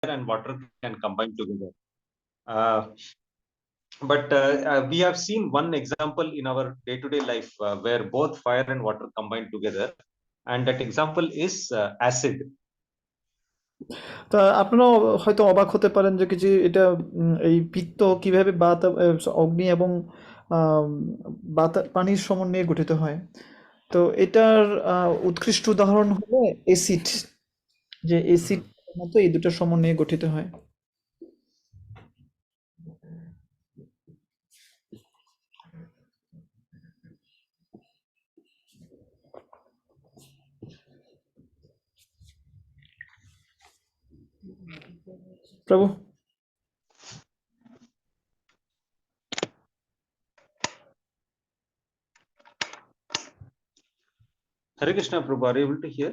and water can combine together. But we have seen one example in our day-to-day life where both fire and water combine together, and that example is acid. তা আপনারাও হয়তো অবাক হতে পারেন যে কিছু এটা এই পিত্ত কিভাবে অগ্নি এবং পানির সমন্বয়ে গঠিত হয়। তো এটার উৎকৃষ্ট উদাহরণ হলো অ্যাসিড, যে অ্যাসিড মতো এই দুটো সমন্বয়ে গঠিত হয়। প্রভু, Hare Krishna, Prabhu, are you able to hear?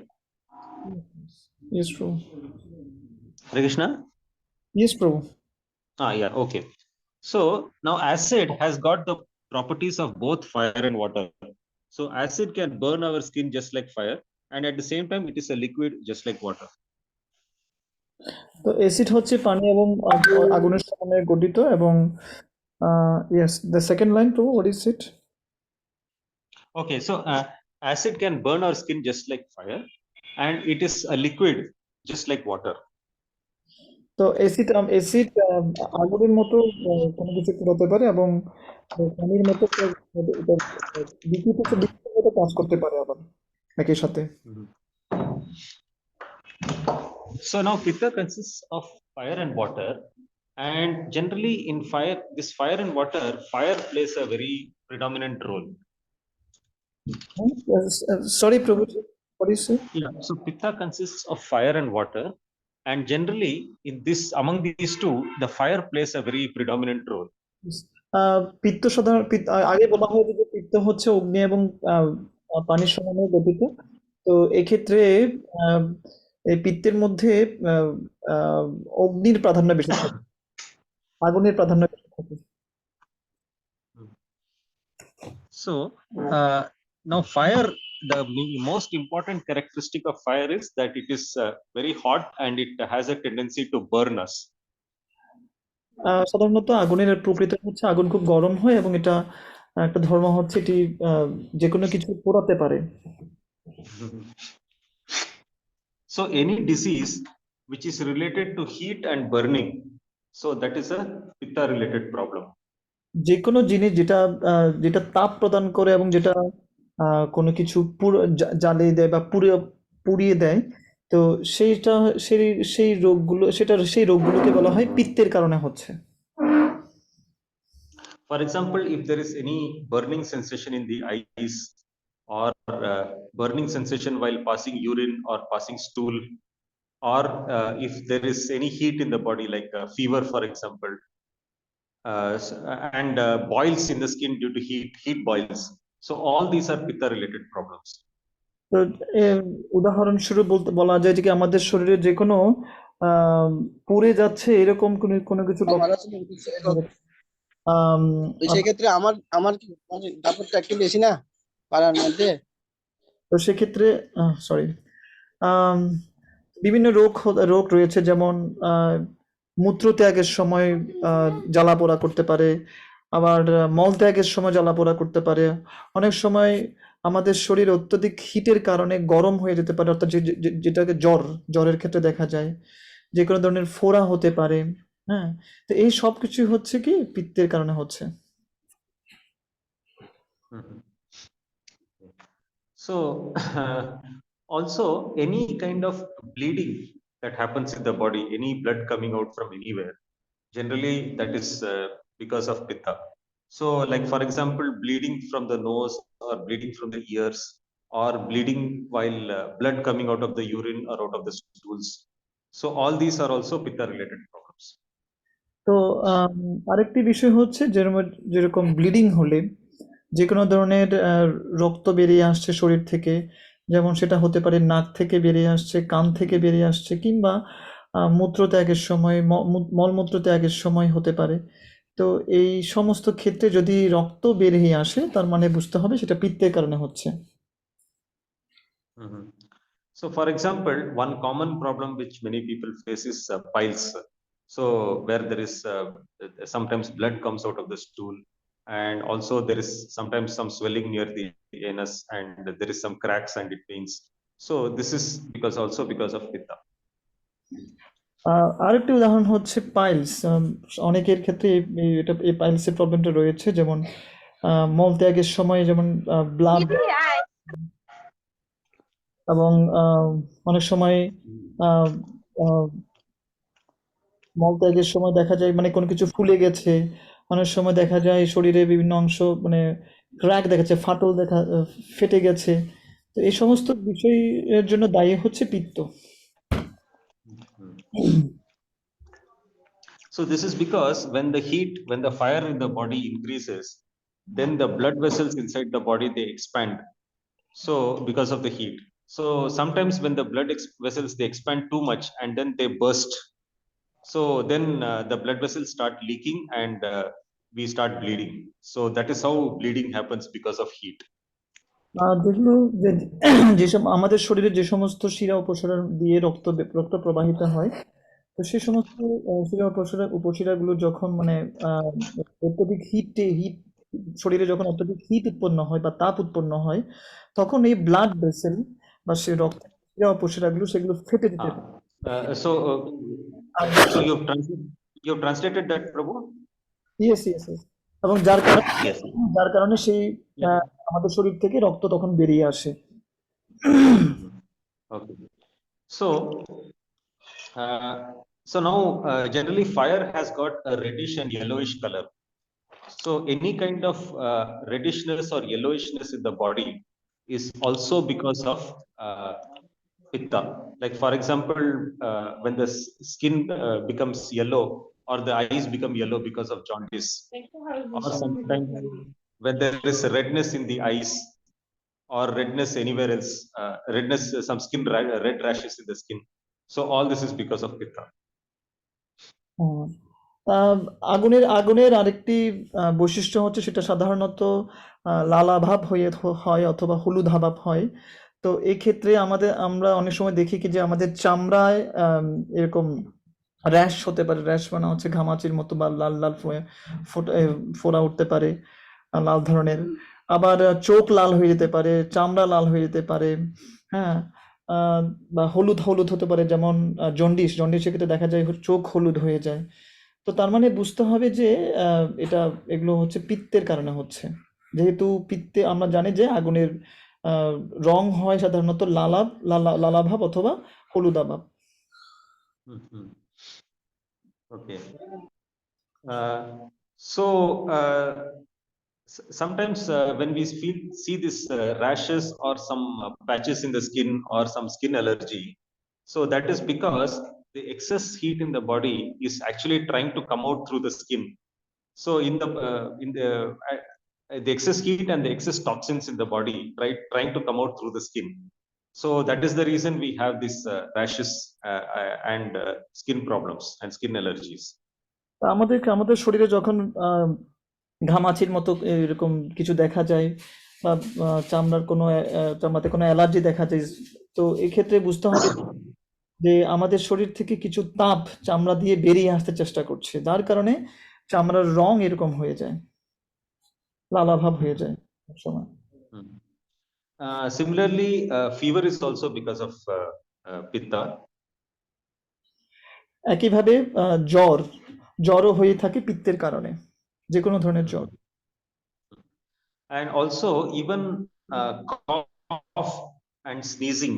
yes প্রভু, Hare Krishna? yes প্রভু। Yeah, okay. So now acid has got the properties of both fire and water. So acid can burn our skin just like fire, and at the same time it is a liquid just like water. তো acid হচ্ছে পানি এবং আগুনের সমন্বয়ে গঠিত এবং yes, the second line প্রভু, what is it? Okay, so acid can burn our skin just like fire, and it is a liquid just like water. তো অ্যাসিড আগুনের মতো কোনো কিছু পোড়াতে পারে এবং পানির মতো লিকুইড মতো কাজ করতে পারে আবার একই সাথে। So now Pitta consists of fire and water, and generally in fire, this fire and water, fire plays a very predominant role. Sorry Prabhu, what is it? Yeah, so Pitta consists of fire and water, and generally in this, among these two, the fire plays a very predominant role. পিত্ত আগে বলা হয়েছে যে পিত্ত হচ্ছে অগ্নি এবং পানির সমন্বয়ে গঠিত। তো এক্ষেত্রে এই পিত্তের মধ্যে অগ্নির প্রাধান্য বেশি থাকে, আগুনের প্রাধান্য বেশি থাকে। So now fire, the most important characteristic of fire is that it is very hot and it has a tendency to burn us. সাধারণত আগুনের প্রকৃতি হচ্ছে আগুন খুব গরম হয় এবং এটা একটা ধর্ম হচ্ছে এটি যে কোনো কিছু পোড়াতে পারে। So any disease which is related to heat and burning, so that is a pitta related problem. যে কোনো জিনিস যেটা তাপ প্রদান করে এবং যেটা কোনো কিছু জ্বালিয়ে দেয় বা পুড়িয়ে দেয়, তো সেই রোগগুলোকে বলা হয় পিত্তের কারণে হচ্ছে। For example, if there is any burning sensation in the eyes, or burning sensation while passing urine or passing stool, or if there is any heat in the body like fever for example, and boils in the skin due to heat boils, so all these are pitta related problems. তো উদাহরণস্বরূপ বলা যায় যে কি আমাদের শরীরে যে কোনো পুড়ে যাচ্ছে এরকম কোনো কিছু সেক্ষেত্রে আমার কি ব্যাপারটা একটু বেশি না পাড়ার মধ্যে, তো সেক্ষেত্রে সরি বিভিন্ন রোগ রয়েছে, যেমন মূত্রত্যাগের সময় জ্বালাপোড়া করতে পারে, আবার মল ত্যাগের সময় জ্বালাপোড়া করতে পারে। অনেক সময় আমাদের শরীর অত্যধিক হিটের কারণে গরম হয়ে যেতে পারে, অর্থাৎ যেটাকে জ্বরের ক্ষেত্রে দেখা যায়, যে কোনো ধরনের ফোড়া হতে পারে। হ্যাঁ, তো এই সব কিছু হচ্ছে কি পিত্তের কারণে হচ্ছে। So also any kind of bleeding that happens in the body, any blood coming out from anywhere, generally that is because of pitta. So like for example, bleeding from the nose or bleeding from the ears, or bleeding while blood coming out of the urine or out of the stools, so all these are also pitta related problems. তো আরেকটি বিষয় হচ্ছে যেরকম bleeding হলে যে কোনো ধরনের রক্ত বেরিয়ে আসছে শরীর থেকে, যেমন সেটা হতে পারে নাক থেকে বেরিয়ে আসছে, কান থেকে বেরিয়ে আসছে, কিংবা মূত্র ত্যাগের সময় মলমূত্র ত্যাগের সময় হতে পারে। তো এই সমস্ত ক্ষেত্রে যদি রক্ত বেরিয়ে আসে তার মানে বুঝতে হবে সেটা পিত্তের কারণে হচ্ছে। So, for example, one common problem which many people face is piles. So, where there is sometimes blood comes out of the stool, and also there is sometimes some swelling near the anus, and there is some cracks and it pains. So, this is because also because of pitta. আরেকটি উদাহরণ হচ্ছে piles. অনেকের ক্ষেত্রে এই পাইলসের প্রবলেমটা রয়েছে, যেমন মলত্যাগের সময় যেমন ব্লাড, এবং অনেক সময় আহ, আহ, মলত্যাগের সময় দেখা যায় মানে কোনো কিছু ফুলে গেছে, অনেক সময় দেখা যায় শরীরে বিভিন্ন অংশ মানে ক্র্যাক দেখা যাচ্ছে, ফাটল ফেটে গেছে। তো এই সমস্ত বিষয়ের জন্য দায়ী হচ্ছে পিত্ত। So, this is because when the fire in the body increases, then the blood vessels inside the body they expand. So, because of the heat. So, sometimes when the vessels they expand too much and then they burst. So then the blood vessels start leaking and we start bleeding. So that is how bleeding happens because of heat. যেগুলো যেসব আমাদের শরীরে যে সমস্ত শিরা উপশিরা দিয়ে রক্ত প্রবাহিত হয়, তো সেই সমস্ত শিরা উপশিরাগুলো যখন মানে আহ, অত্যধিক হিট শরীরে যখন অত্যধিক হিট উৎপন্ন হয় বা তাপ উৎপন্ন হয়, তখন এই ব্লাড ভেসেল বা সে রক্ত শিরা উপশিরাগুলো সেগুলো ফেটে যেতে পারে। So আর so you have translated that, Prabhu? Yes yes yes, এবং Yes. যার কারণে সেই Yeah. আমাদের শরীর থেকে রক্ত তখন বেরিয়ে আসে। Okay. So so now generally fire has got a reddish and yellowish color. So any kind of reddishness or yellowishness in the body is also because of pitta. Like for example, when the skin becomes yellow or the eyes become yellow because of jaundice, or sometimes when there is redness in the eyes or redness anywhere else, redness, some red rashes in the skin. So all this is because of pitta. হুম। আহ, আগুনের আরেকটি বৈশিষ্ট্য হচ্ছে সেটা সাধারণত লালাভাব হয় অথবা হলুদ ভাব হয়। তো এই ক্ষেত্রে আমরা অনেক সময় দেখি কি যে আমাদের চামড়ায় এরকম র্যাশ হতে পারে, র্যাশ মানে হচ্ছে ঘামাচির মতো বা লাল লাল ফোড়া উঠতে পারে, লাল ধরনের। আবার চোখ লাল হয়ে যেতে পারে, চামড়া লাল হয়ে যেতে পারে, হ্যাঁ। আহ, বা হলুদ হলুদ হতে পারে, যেমন জন্ডিসের ক্ষেত্রে দেখা যায় চোখ হলুদ হয়ে যায়। তো তার মানে বুঝতে হবে যে এগুলো হচ্ছে পিত্তের কারণে হচ্ছে। যেহেতু পিত্তে আমরা জানি যে আগুনের আহ, রং হয় সাধারণত লালাভাব অথবা হলুদাভাব। Mhm. Okay. So sometimes when we see this rashes or some patches in the skin or some skin allergy, so that is because the excess heat in the body is actually trying to come out through the skin. So the excess heat and the excess toxins in the body trying to come out through the skin. So that is the reason we have these rashes and skin problems and skin allergies. তা আমাদের শরীরে যখন ঘামাচির মতো এরকম কিছু দেখা যায়, বা চামড়াতে কোনো অ্যালার্জি দেখা যায়, তো এক্ষেত্রে বুঝতে হবে যে আমাদের শরীর থেকে কিছু তাপ চামড়া দিয়ে বেরিয়ে আসতে চেষ্টা করছে, যার কারণে চামড়ার রং এরকম হয়ে যায়, লালাভাব হয়ে যায় সব সময়। Similarly, fever is also because of pitta. একইভাবে জ্বরও হয়ে থাকে পিত্তের কারণে, যে কোনো ধরনের জ্বর। And also even cough and sneezing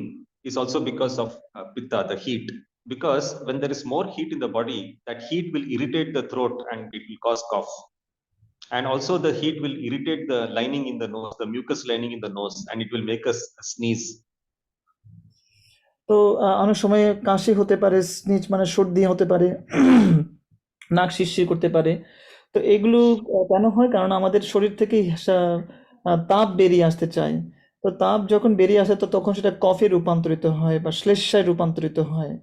is also because of pitta, the heat. Because when there is more heat in the body, that heat will irritate the throat and it will cause cough. And also the heat will irritate the lining in the nose, the mucus lining in the nose, and it will make us sneeze. তো অনেক সময় কাশি হতে পারে, sneeze মানে সর্দি হতে পারে, নাক শিরশির করতে পারে। তো এগুলো কেন হয়? কারণ আমাদের শরীর থেকে তাপ বেরিয়ে আসতে চায়। তো তাপ যখন বেরিয়ে আসে তো তখন সেটা কফে রূপান্তরিত হয় বা শ্লেষ্মায় রূপান্তরিত হয়।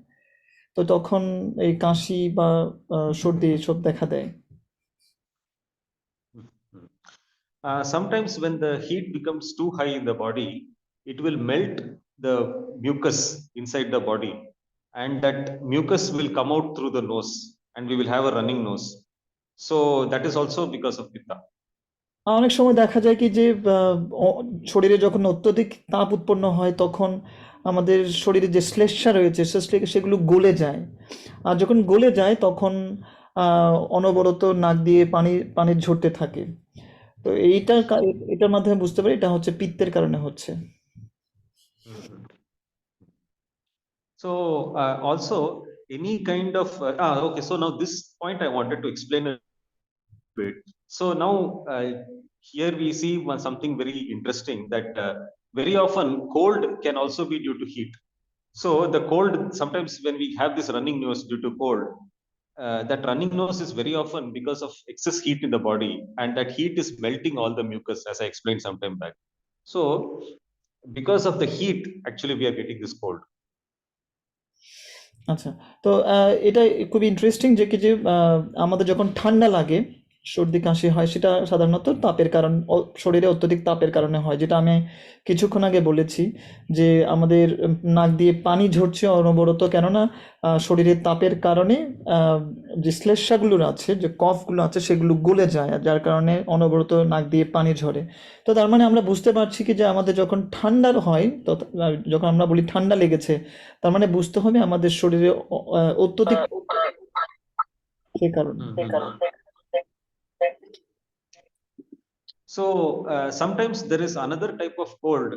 তো তখন এই কাশি বা সর্দি এসব দেখা দেয়। Sometimes when the heat becomes too high in the body, it will melt the mucus inside the body, and that mucus will come out through the nose, and we will have a running nose. So that is also because of pitta. অনেক সময় দেখা যায় কি যে শরীরে যখন অত্যধিক তাপ উৎপন্ন হয় তখন আমাদের শরীরে যে শ্লেষ্মা রয়েছে সেগুলো গলে যায়, আর যখন গলে যায় তখন অনবরত নাক দিয়ে পানি ঝরতে থাকে। তো এটার মাধ্যমে বুঝতে পারি এটা হচ্ছে পিত্তের কারণে হচ্ছে। Mhm. So also any kind of okay, so now this point I wanted to explain a bit. So now here we see something very interesting, that very often cold can also be due to heat. So the cold, sometimes when we have this running nose due to cold, that running nose is very often because of excess heat in the body, and that heat is melting all the mucus, as I explained some time back. So because of the heat, actually we are getting this cold. আচ্ছা, তো এটা খুবই interesting যে কি যে আমাদের যখন ঠান্ডা লাগে, সর্দি কাশি হয়, সেটা সাধারণত তাপের শরীরে অত্যধিক তাপের কারণে হয়, যেটা আমি কিছুক্ষণ আগে বলেছি যে আমাদের নাক দিয়ে পানি ঝরছে অনবরত, কেননা শরীরের তাপের কারণে যে শ্লেষ্মাগুলো আছে, যে কফগুলো আছে, সেগুলো গলে যায়, আর যার কারণে অনবরত নাক দিয়ে পানি ঝরে। তো তার মানে আমরা বুঝতে পারছি কি যে আমাদের যখন ঠান্ডার হয়, যখন আমরা বলি ঠান্ডা লেগেছে, তার মানে বুঝতে হবে আমাদের শরীরে অত্যধিক সে কারণে। So sometimes there is another type of cold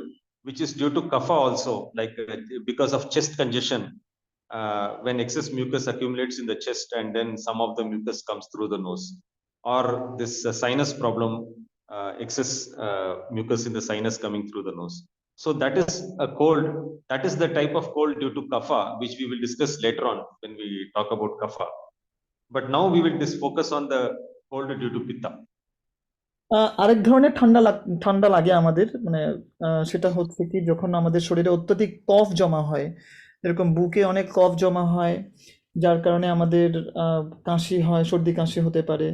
which is due to kapha also, like because of chest congestion, when excess mucus accumulates in the chest and then some of the mucus comes through the nose, or this sinus problem, excess mucus in the sinus coming through the nose. So that is a cold, that is the type of cold due to kapha, which we will discuss later on when we talk about kapha. But now we will just focus on the cold due to pitta. আরেক ধরনের ঠান্ডা লাগে আমাদের, মানে সেটা হচ্ছে কি যখন আমাদের শরীরে অত্যধিক কফ জমা হয়, এরকম বুকে অনেক কফ জমা হয়, যার কারণে আমাদের কাশি হয়, সর্দি কাশি হতে পারে।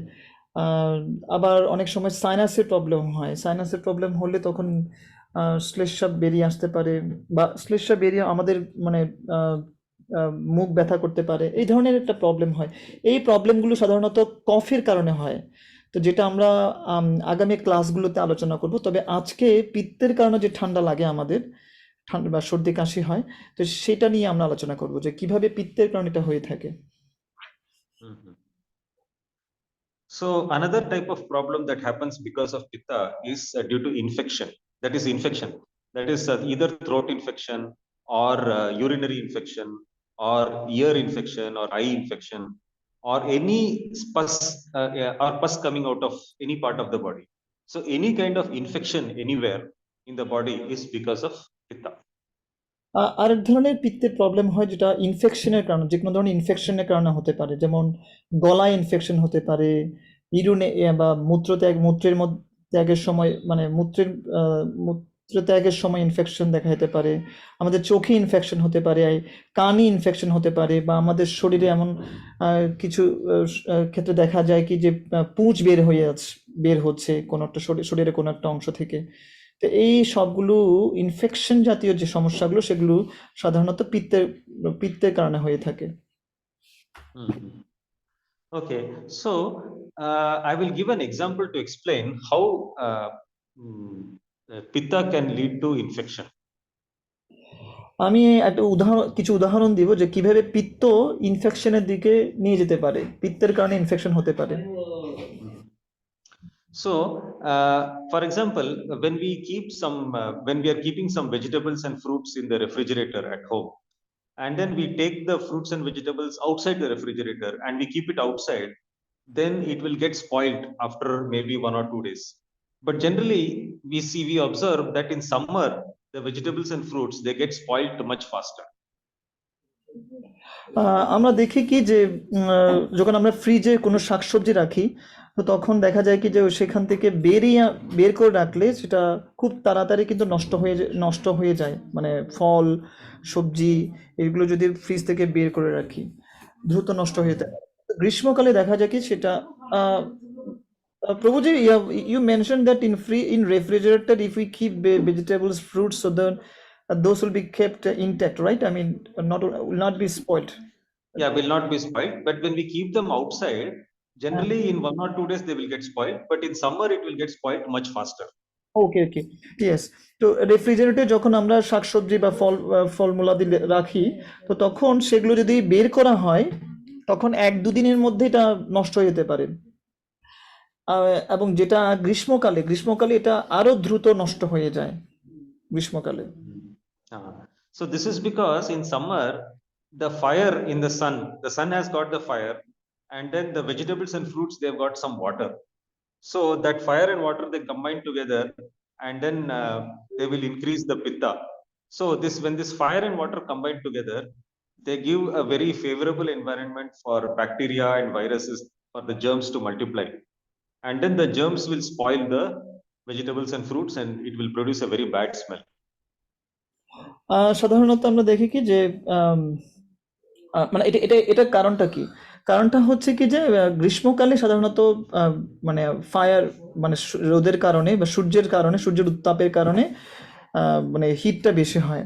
আর আবার অনেক সময় সাইনাসের প্রবলেম হয়, সাইনাসের প্রবলেম হলে তখন শ্লেষ্মা বেরিয়ে আসতে পারে, বা শ্লেষ্মা বেরিয়ে আমাদের মানে মুখ ব্যথা করতে পারে, এই ধরনের একটা প্রবলেম হয়। এই প্রবলেমগুলো সাধারণত কফের কারণে হয়, তো যেটা আমরা আগামী ক্লাসগুলোতে আলোচনা করব। তবে আজকে পিত্তের কারণে যে ঠান্ডা লাগে আমাদের, ঠান্ডা বা সর্দি কাশি হয়, তো সেটা নিয়ে আমরা আলোচনা করব যে কিভাবে পিত্তের কারণে এটা হয়ে থাকে। So another type of problem that happens because of pitta is due to infection. That is infection. That is either throat infection or urinary infection or ear infection or eye infection or any pus or pus coming out of any part of the body. So any kind of infection anywhere in the body is because of pitta. আরেক ধরনের পিত্তের problem হয় যেটা ইনফেকশনের কারণে, যে কোনো ধরনের ইনফেকশনের কারণে হতে পারে, যেমন গলায় ইনফেকশন হতে পারে, ইউরিনে বা ত্যাগের সময়, মানে মূত্র ত্যাগের সময় ইনফেকশন দেখা যেতে পারে, আমাদের চোখে ইনফেকশন হতে পারে, কানে ইনফেকশন হতে পারে, বা আমাদের শরীরে এমন কিছু ক্ষেত্রে দেখা যায় কি যে পুঁজ বের হচ্ছে কোনো একটা শরীরের কোনো একটা অংশ থেকে। তো এই সবগুলো ইনফেকশন জাতীয় যে সমস্যাগুলো, সেগুলো সাধারণত পিত্তের কারণে হয়ে থাকে। Okay, so I will give an example to explain how pitta can lead to infection. আমি একটা কিছু উদাহরণ দিব যে কিভাবে পিত্ত ইনফেকশনের দিকে নিয়ে যেতে পারে, পিত্তের কারণে ইনফেকশন হতে পারে। So for example, when we when we are keeping some vegetables and fruits in the refrigerator at home, and then we take the fruits and vegetables outside the refrigerator and we keep it outside, then it will get spoiled after maybe 1 or 2 days. But generally we observe that in summer the vegetables and fruits, they get spoiled much faster. আমরা দেখি কি যে যখন আমরা ফ্রিজে কোনো শাকসবজি রাখি, তো তখন দেখা যায় কি যে সেখান থেকে বের করে রাখলে সেটা খুব তাড়াতাড়ি কিন্তু নষ্ট হয়ে যায়, মানে ফল সবজি এগুলো যদি ফ্রিজ থেকে বের করে রাখি দ্রুত নষ্ট হয়ে যায়। গ্রীষ্মকালে দেখা যায় কি সেটা Prabhuji, you mentioned that in refrigerator, if we keep vegetables, fruits, so those will be kept intact, right? I mean, will not be spoiled. Yeah, will not be spoiled. But when we keep them outside, generally in 1 or 2 days they will get spoiled. But in summer it will get spoiled much faster. Okay okay yes. তো রেফ্রিজারেটরে যখন আমরা শাকসবজি বা ফলমূলাদি রাখি, তো তখন সেগুলো যদি বের করা হয় তখন 1-2 দিনের মধ্যে এটা নষ্ট হয়ে যেতে পারে। এবং যেটা গ্রীষ্মকালে এটা আরো দ্রুত নষ্ট হয়ে যায় গ্রীষ্মকালে। So this is because in summer the fire in the sun has got the fire, and then the vegetables and fruits they've got some water. So that fire and water they combine together, and then they will increase the pitta. So when this fire and water combine together, they give a very favorable environment for bacteria and viruses, for the germs to multiply, and then the germs will spoil the vegetables and fruits, and it will produce a very bad smell. সাধারণত আমরা দেখি কি যে মানে এটা এটা এটা কারণটা কি? কারণটা হচ্ছে কি যে গ্রীষ্মকালে সাধারণত মানে ফায়ার মানে রোদের কারণে বা সূর্যের উত্তাপের কারণে মানে হিটটা বেশি হয়।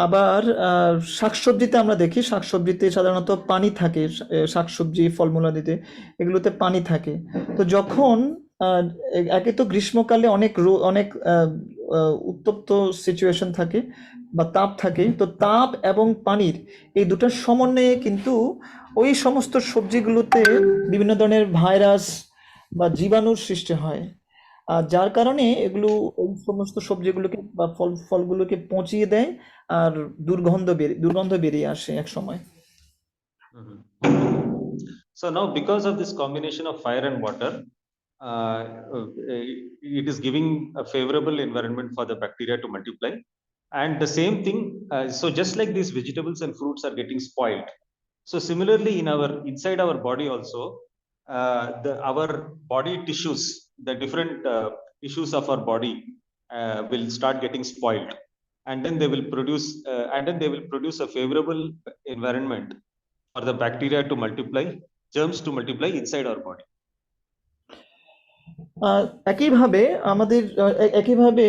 আবার শাকসবজিতে আমরা দেখি শাকসবজিতে সাধারণত পানি থাকে, শাকসবজি ফলমূলাদিতে এগুলোতে পানি থাকে। তো যখন একে তো গ্রীষ্মকালে অনেক উত্তপ্ত সিচুয়েশন থাকে বা তাপ থাকে, তো তাপ এবং পানির এই দুটার সমন্বয়ে কিন্তু ওই সমস্ত সবজিগুলোতে বিভিন্ন ধরনের ভাইরাস বা জীবাণুর সৃষ্টি হয়, আর যার কারণে এগুলো ওই সমস্ত সবজিগুলোকে বা ফলগুলোকে পচিয়ে দেয় আর দুর্গন্ধ বেরিয়ে আসে এক সময়। So now because of this combination of fire and water, uh, it is giving a favorable environment for the bacteria to multiply. And the same thing, so just like these vegetables and fruits are getting spoiled, so similarly inside our body also, our body tissues, the different tissues of our body will start getting spoiled, and then they will produce a favorable environment for the bacteria to multiply, germs to multiply inside our body. একইভাবে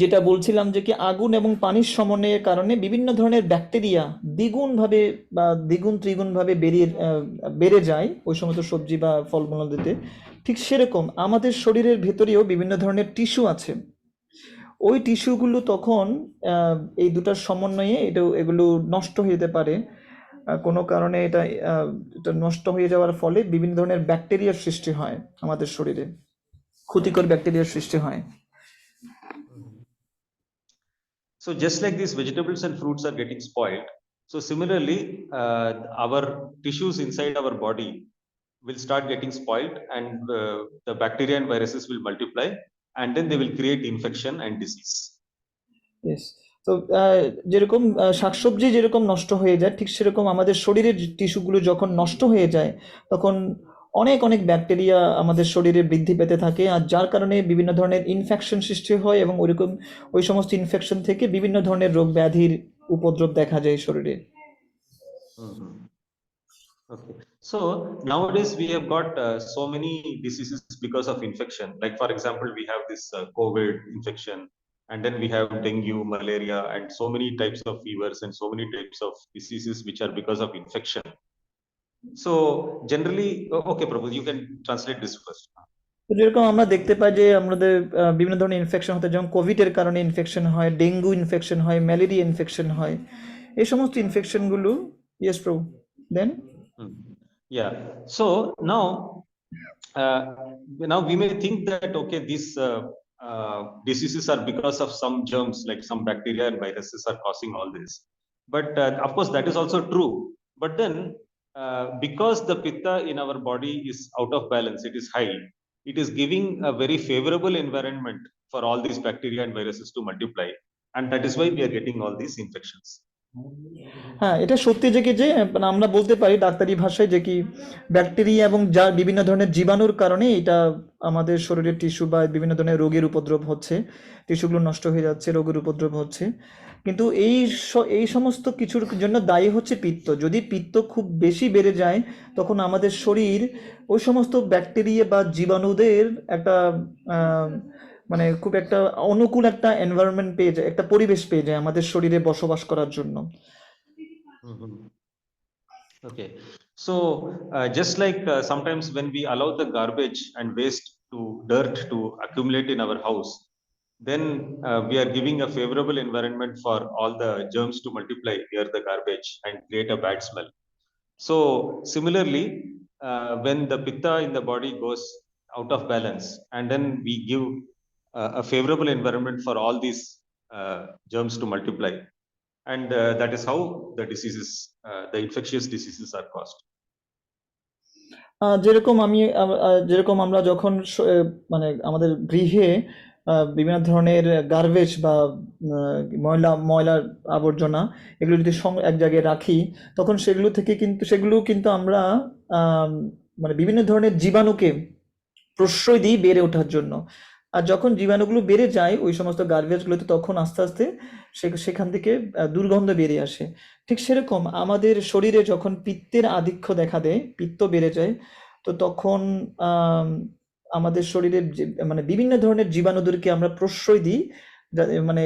যেটা বলছিলাম যে কি আগুন এবং পানির সমন্বয়ের কারণে বিভিন্ন ধরনের ব্যাকটেরিয়া দ্বিগুণ ত্রিগুণ ভাবে বেড়ে যায় ওই সমস্ত সবজি বা ফলমূল দিতে। ঠিক সেরকম আমাদের শরীরের ভেতরেও বিভিন্ন ধরনের টিস্যু আছে। ওই টিস্যুগুলো তখন এই দুটার সমন্বয়ে এগুলো নষ্ট হয়ে যেতে পারে কোনো কারণে। এটা নষ্ট হয়ে যাওয়ার ফলে বিভিন্ন ধরনের ব্যাকটেরিয়ার সৃষ্টি হয় আমাদের শরীরে, ক্ষতিকর ব্যাকটেরিয়ার সৃষ্টি হয়। So just like these vegetables and fruits are getting spoiled, so similarly our tissues inside our body will start getting spoiled, and the bacteria and viruses will multiply, and then they will create infection and disease. Yes. তো যেরকম শাকসবজি যেরকম নষ্ট হয়ে যায়, ঠিক সেরকম আমাদের শরীরের টিস্যুগুলো যখন নষ্ট হয়ে যায় তখন অনেক ব্যাকটেরিয়া আমাদের শরীরে বৃদ্ধি পেতে থাকে, আর যার কারণে বিভিন্ন ধরনের ইনফেকশন সৃষ্টি হয় এবং ওই সমস্ত ইনফেকশন থেকে বিভিন্ন ধরনের রোগ ব্যাধির উপদ্রব দেখা যায় শরীরে। Okay. So nowadays we have got so many diseases because of infection. Like for example, we have this COVID infection, and then we have dengue, malaria, and so many types of fevers and so many types of diseases which are because of infection. So generally, okay, Prabhu, you can translate this first. যেরকম আমরা দেখতে পাই যে আমাদের বিভিন্ন ধরনের infection হতে, যেমন কোভিডের কারণে ইনফেকশন হয়, ডেঙ্গু ইনফেকশন হয়, ম্যালেরিয়া ইনফেকশন হয়, এই সমস্ত ইনফেকশনগুলো। ইয়েস প্রভু, দেন Yeah. So now we may think that okay, these diseases are because of some germs, like some bacteria and viruses are causing all this. But of course that is also true. But then because the pitta in our body is out of balance, it is high, it is giving a very favorable environment for all these bacteria and viruses to multiply, and that is why we are getting all these infections. হ্যাঁ, এটা সত্যি যে কি যে আমরা বলতে পারি ডাক্তারি ভাষায় যে কি ব্যাকটেরিয়া এবং বিভিন্ন ধরনের জীবাণুর কারণে এটা আমাদের শরীরের টিস্যু বা বিভিন্ন ধরনের রোগের উপদ্রব হচ্ছে, টিস্যুগুলো নষ্ট হয়ে যাচ্ছে, রোগের উপদ্রব হচ্ছে। কিন্তু এই সমস্ত কিছুর জন্য দায়ী হচ্ছে পিত্ত। যদি পিত্ত খুব বেশি বেড়ে যায় তখন আমাদের শরীর ওই সমস্ত ব্যাকটেরিয়া বা জীবাণুদের একটা মানে খুব একটা অনুকূল একটা এনভায়রনমেন্ট পেয়ে যায়, একটা পরিবেশ পেয়ে যায় আমাদের শরীরে বসবাস করার জন্য। Mhm. Okay. So, just like sometimes when we allow the garbage and waste to dirt to accumulate in our house, then we are giving a favorable environment for all the germs to multiply near the garbage and create a bad smell. So, similarly, when the pitta in the body goes out of balance, and then we give a favorable environment for all these germs to multiply, and that is how the diseases, the infectious diseases are caused. যেরকম যেরকম আমরা যখন মানে আমাদের গৃহে বিভিন্ন ধরনের garbage বা ময়লার আবর্জনা এগুলো যদি এক জায়গায় রাখি, তখন সেগুলো কিন্তু আমরা আম, মানে বিভিন্ন ধরনের জীবাণুকে প্রশ্রয় দিই বেড়ে ওঠার জন্য। আর যখন জীবাণুগুলো বেড়ে যায় ওই সমস্ত গার্বেজগুলোতে, তখন আস্তে আস্তে সেখান থেকে দুর্গন্ধ বেরিয়ে আসে। ঠিক সেরকম আমাদের শরীরে যখন পিত্তের আধিক্য দেখা দেয়, পিত্ত বেড়ে যায়, তো তখন আম, আমাদের শরীরের মানে বিভিন্ন ধরনের জীবাণুদেরকে আমরা প্রশ্রয় দিই, মানে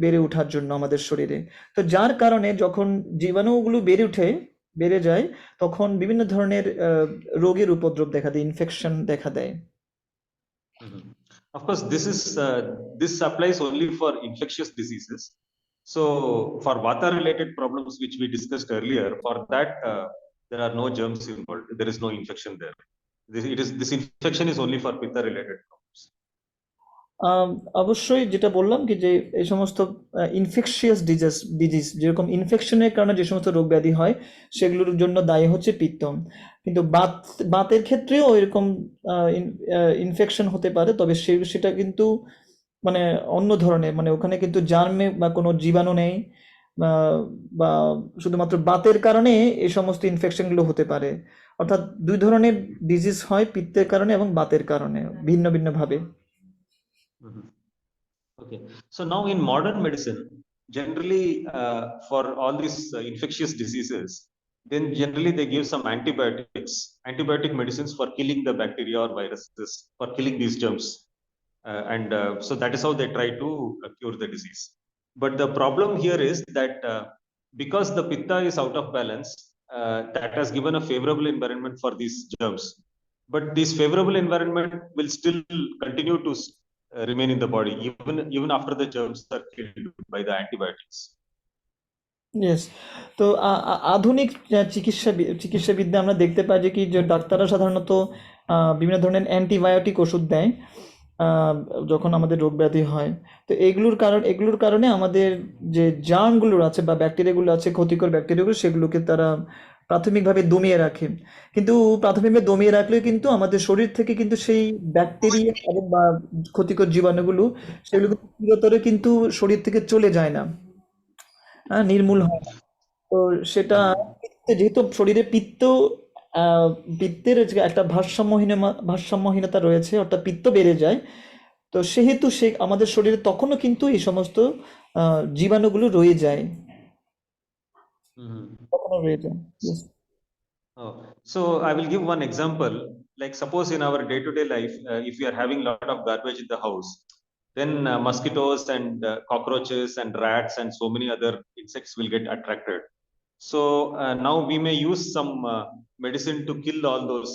বেড়ে ওঠার জন্য আমাদের শরীরে। তো যার কারণে যখন জীবাণুগুলো বেড়ে যায়, তখন বিভিন্ন ধরনের রোগের উপদ্রব দেখা দেয়, ইনফেকশন দেখা দেয়। Mhm. Of course, this applies only for infectious diseases. So, for vata-related problems which we discussed earlier, for that there are no germs involved. There is no infection there. This infection is only for pitta-related problems. আম, অবশ্যই যেটা বললাম কি যে এই সমস্ত infectious disease যেরকম ইনফেকশনের কারণে যে সমস্ত রোগ ব্যাধি হয়, সেগুলোর জন্য দায়ী হচ্ছে পিত্ত। কিন্তু বাতের ক্ষেত্রেও এরকম ইনফেকশন হতে পারে, তবে সেটা কিন্তু মানে অন্য ধরনের, মানে ওখানে কিন্তু জার্মে বা কোনো জীবাণু নেই, বা বা শুধুমাত্র বাতের কারণে এই সমস্ত ইনফেকশনগুলো হতে পারে। অর্থাৎ দুই ধরনের ডিজিজ হয়, পিত্তের কারণে এবং বাতের কারণে, ভিন্ন ভিন্ন ভাবে। Mhm. Okay. So now in modern medicine, generally for all these infectious diseases, then generally they give some antibiotic medicines for killing the bacteria or viruses, for killing these germs. And so that is how they try to cure the disease. But the problem here is that because the pitta is out of balance, that has given a favorable environment for these germs. But this favorable environment will still continue to remain in the body even after the germs are killed by the antibiotics. Yes. তো আধুনিক চিকিৎসাবিদ্যা আমরা দেখতে পাই যে ডাক্তাররা সাধারণত বিভিন্ন ধরনের antibiotic ওষুধ দেয় আহ, যখন আমাদের রোগ ব্যাধি হয়। তো এগুলোর কারণে আমাদের যে জার্মগুলো আছে বা ব্যাকটেরিয়াগুলো আছে, ক্ষতিকর ব্যাকটেরিয়াগুলো, সেগুলোকে তারা প্রাথমিকভাবে দমিয়ে রাখে। কিন্তু প্রাথমিকভাবে দমিয়ে রাখলেও কিন্তু আমাদের শরীর থেকে কিন্তু সেই ব্যাকটেরিয়া এবং বা ক্ষতিকর জীবাণুগুলো, সেগুলো কিন্তু চিরতরে কিন্তু শরীর থেকে চলে যায় না, নির্মূল হয় না। তো সেটা যেহেতু শরীরে আহ, পিত্তের যে একটা ভারসাম্যহীনতা রয়েছে, অর্থাৎ পিত্ত বেড়ে যায়, তো সেহেতু আমাদের শরীরে তখনও কিন্তু এই সমস্ত জীবাণুগুলো রয়ে যায়, Mhm. তখনও রয়ে যায়। Yes. Oh, so I will give one example. Like suppose in our day-to-day life, if we are having a lot of garbage in the house, then mosquitoes and cockroaches and rats and so many other insects will get attracted. So now we may use some medicine to kill all those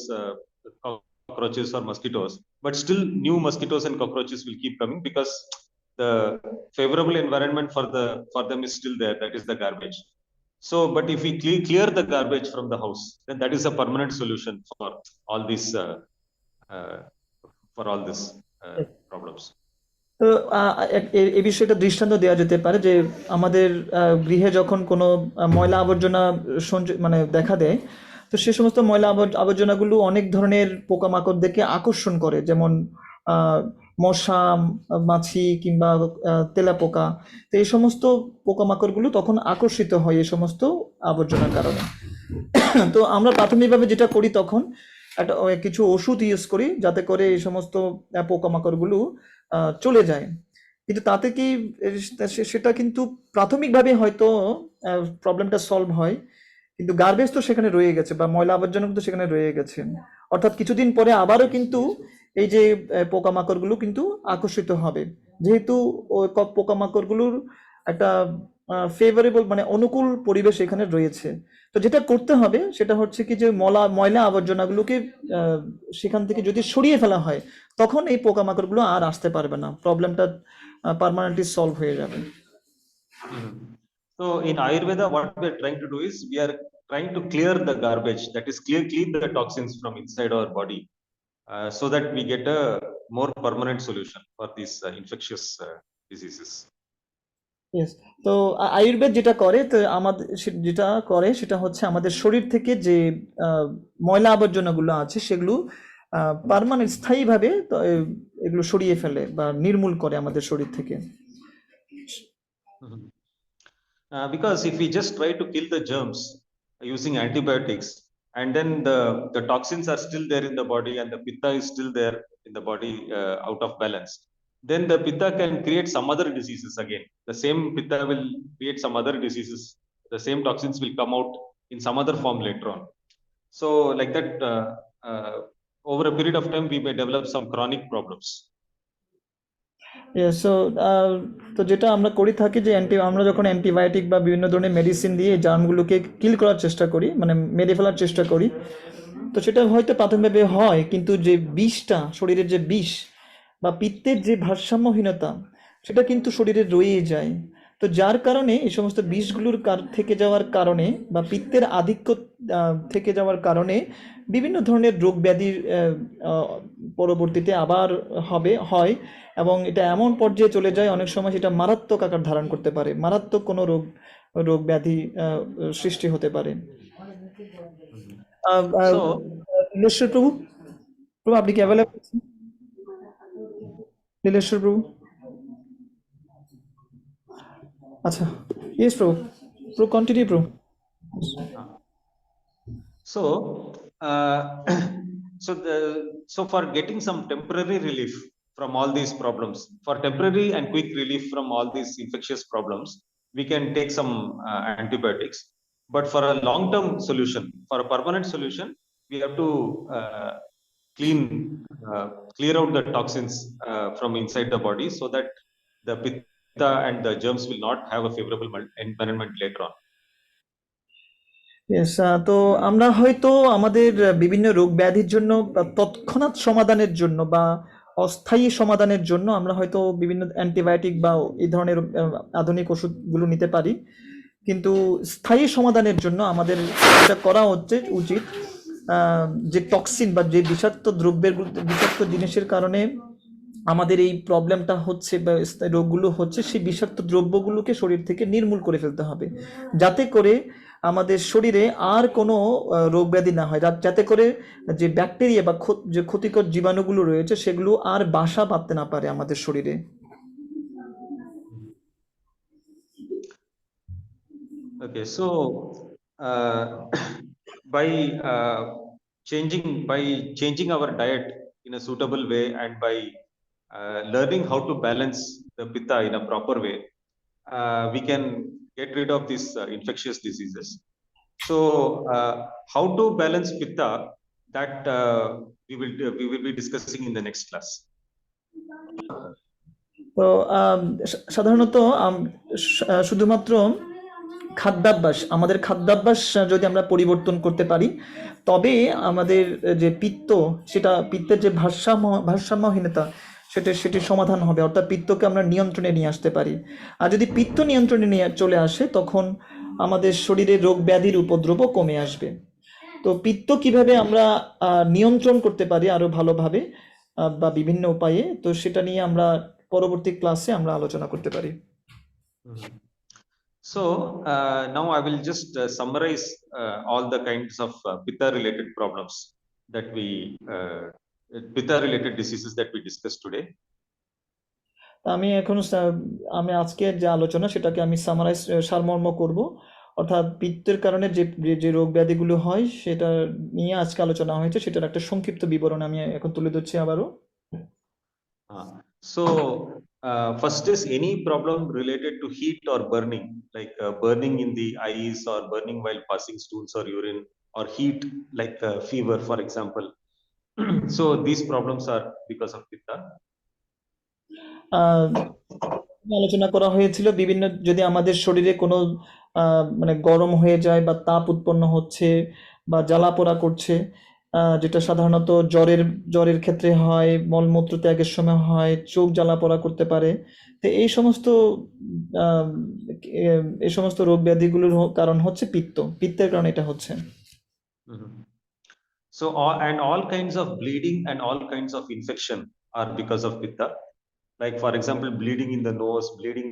cockroaches or mosquitoes, but still new mosquitoes and cockroaches will keep coming because the favorable environment for them is still there. That is the garbage. So, but if we clear the garbage from the house, then that is a permanent solution all these uh, for all these problems. তো এই বিষয়টা দৃষ্টান্ত দেওয়া যেতে পারে যে আমাদের গৃহে যখন কোনো ময়লা আবর্জনা মানে দেখা দেয়, তো সে সমস্ত ময়লা আবর্জনাগুলো অনেক ধরনের পোকামাকড়দেরকে আকর্ষণ করে, যেমন আহ, মশা, মাছি কিংবা তেলাপোকা। তো এই সমস্ত পোকামাকড়গুলো তখন আকর্ষিত হয় এই সমস্ত আবর্জনার কারণে। তো আমরা প্রাথমিকভাবে যেটা করি, তখন কিছু ওষুধ ইউজ করি যাতে করে এই সমস্ত পোকামাকড়গুলো চলে যায়। কিন্তু তাতে কি সেটা কিন্তু প্রাথমিকভাবে হয়তো প্রবলেমটা সলভ হয়, কিন্তু গার্বেজ তো সেখানে রয়ে গেছে বা ময়লা আবর্জনা কিন্তু সেখানে রয়ে গেছে। অর্থাৎ কিছুদিন পরে আবারও কিন্তু এই যে পোকামাকড়গুলো কিন্তু আকর্ষিত হবে, যেহেতু ওই পোকামাকড়গুলোর একটা ফেভারেবল মানে অনুকূল পরিবেশ এখানে রয়েছে। তো যেটা করতে হবে সেটা হচ্ছে কি যে ময়লা আবর্জনাগুলোকে আহ, সেখান থেকে যদি সরিয়ে ফেলা হয়, তখন এই পোকামাকড়গুলো আর আসতে পারবে না, প্রবলেমটা পার্মানেন্টলি সলভ হয়ে যাবে। Mhm. So in Ayurveda, what we are trying to do is we are trying to clear the garbage, that is clean the toxins from inside our body, so that we get a more permanent solution for these infectious diseases. Yes. তো আয়ুর্বেদ যেটা করে, তো আমাদের যেটা করে সেটা হচ্ছে আমাদের শরীর থেকে যে ময়লা আবর্জনাগুলো আছে সেগুলো পার্মানেন্ট স্থায়ীভাবে এগুলো সরিয়ে ফেলে বা নির্মূল করে আমাদের শরীর থেকে। Mhm. Because if we just try to kill the germs using antibiotics, and then the toxins are still there in the body and the pitta is still there in the body out of balance, then the pitta can create some other diseases again. The same pitta will create some other diseases. The same toxins will come out in some other form later on. So, like that, over a period of time, we may develop some chronic problems. So তো যেটা আমরা করি থাকি যে আমরা যখন antibiotic বা বিভিন্ন ধরনের মেডিসিন দিয়ে জার্মগুলোকে কিল করার চেষ্টা করি, মানে মেরে ফেলার চেষ্টা করি, তো সেটা হয়তো প্রাথমিকভাবে হয়, কিন্তু যে বিষটা, শরীরের যে বিষ বা পিত্তের যে ভারসাম্যহীনতা, সেটা কিন্তু শরীরে রয়েই যায়। তো যার কারণে এই সমস্ত বিষগুলোর থেকে যাওয়ার কারণে বা পিত্তের আধিক্য থেকে যাওয়ার কারণে বিভিন্ন ধরনের রোগ ব্যাধির পরবর্তীতে আবার হয়, এবং এটা এমন পর্যায়ে চলে যায় অনেক সময় সেটা মারাত্মক আকার ধারণ করতে পারে, মারাত্মক কোনো রোগ ব্যাধি সৃষ্টি হতে পারে। Mhm. আহ, আহ, So, নীলেশ্বর প্রভু, আপনি কি uh, অ্যাভেলেবল আছেন? নীলেশ্বর প্রভু, আচ্ছা, ইয়েস প্রভু, কন্টিনিউ প্রভু। uh, So, so for getting some temporary relief from all these problems, for temporary and quick relief from all these infectious problems, we can take some antibiotics. But for a long-term solution, for a permanent solution, we have to clean, clear out the toxins from inside the body, so that the pitta and the germs will not have a favorable environment later on. Yes, তো আমরা হয়তো আমাদের বিভিন্ন রোগ ব্যাধির জন্য বা তৎক্ষণাৎ সমাধানের জন্য বা অস্থায়ী সমাধানের জন্য আমরা হয়তো বিভিন্ন অ্যান্টিবায়োটিক বা এই ধরনের আধুনিক ওষুধগুলো নিতে পারি, কিন্তু স্থায়ী সমাধানের জন্য আমাদের যেটা করা উচিত, যে টক্সিন বা যে বিষাক্ত জিনিসের কারণে আমাদের এই প্রবলেমটা হচ্ছে বা রোগগুলো হচ্ছে, সেই বিষাক্ত দ্রব্যগুলোকে শরীর থেকে নির্মূল করে ফেলতে হবে, যাতে করে আমাদের শরীরে আর কোনো রোগ ব্যাধি না হয়, যাতে করে যে ব্যাকটেরিয়া বা যে ক্ষতিকর জীবাণুগুলো রয়েছে সেগুলো আর বাসা বাঁধতে না পারে আমাদের শরীরে। Okay, so by changing our diet in a suitable way, and by learning how to balance the pitta in a proper way, we can get rid of these infectious diseases. So, how to balance pitta, that we will be discussing in the next class. তো সাধারণত শুধুমাত্র আমাদের খাদ্যাভ্যাস যদি আমরা পরিবর্তন করতে পারি, তবে আমাদের যে পিত্তের যে ভারসাম্যহীনতা সেটির সমাধান হবে, অর্থাৎ পিত্তকে আমরা নিয়ন্ত্রণে নিয়ে আসতে পারি। আর যদি পিত্ত নিয়ন্ত্রণে নিয়ে চলে আসে, তখন আমাদের শরীরে রোগ ব্যাধির উপদ্রবও কমে আসবে। তো পিত্ত কিভাবে আমরা নিয়ন্ত্রণ করতে পারি আরো ভালোভাবে বা বিভিন্ন উপায়ে, তো সেটা নিয়ে আমরা পরবর্তী ক্লাসে আমরা আলোচনা করতে পারি। Mhm. So now I will just summarize all the kinds of pitta-related problems that pitta-related diseases that we discussed today. আমি আজকের যে আলোচনা সেটাকে আমি সারমর্ম করব, অর্থাৎ পিত্তের কারণে যে যে রোগ ব্যাধিগুলো হয় সেটা নিয়ে আজকে আলোচনা হয়েছে, সেটার একটা সংক্ষিপ্ত বিবরণ আমি এখন তুলে ধরছি আবারও। So first is any problem related to heat or burning, like burning in the eyes, or burning while passing stools or urine, or heat like fever, for example. So these problems are because of Pitta. আহ আলোচনা করা হয়েছিল বিভিন্ন যদি আমাদের শরীরে কোনো মানে গরম হয়ে যায় বা তাপ উৎপন্ন হচ্ছে বা জ্বালাপোড়া করছে, যেটা সাধারণত জ্বরের ক্ষেত্রে হয়, মলমূত্র ত্যাগের সময় হয়, চোখ জ্বালাপোড়া করতে পারে। তো আহ, এই সমস্ত রোগ ব্যাধিগুলোর কারণ হচ্ছে পিত্তের কারণে এটা হচ্ছে। Mhm. So all kinds of bleeding and all kinds of infection are because of Pitta. Like for example, bleeding in the nose, bleeding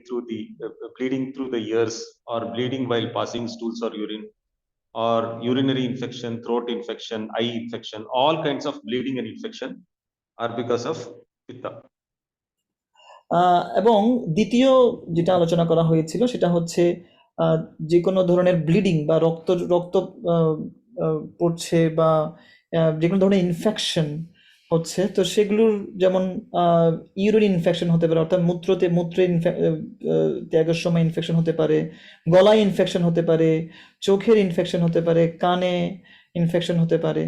through the ears, or bleeding while passing stools or urine, or urinary infection, throat infection, eye infection. All kinds of bleeding and infection are because of Pitta. এবং দ্বিতীয় যেটা আলোচনা করা হয়েছিল সেটা হচ্ছে যে কোনো ধরনের ব্লিডিং বা রক্ত রক্ত আহ, পড়ছে বা যে কোনো ধরনের ইনফেকশন হচ্ছে, তো সেগুলোর যেমন ইউরিন ইনফেকশন হতে পারে, অর্থাৎ মূত্রে ত্যাগের সময় ইনফেকশন হতে পারে, গলায় ইনফেকশন হতে পারে, চোখের ইনফেকশন হতে পারে, কানে ইনফেকশন হতে পারে।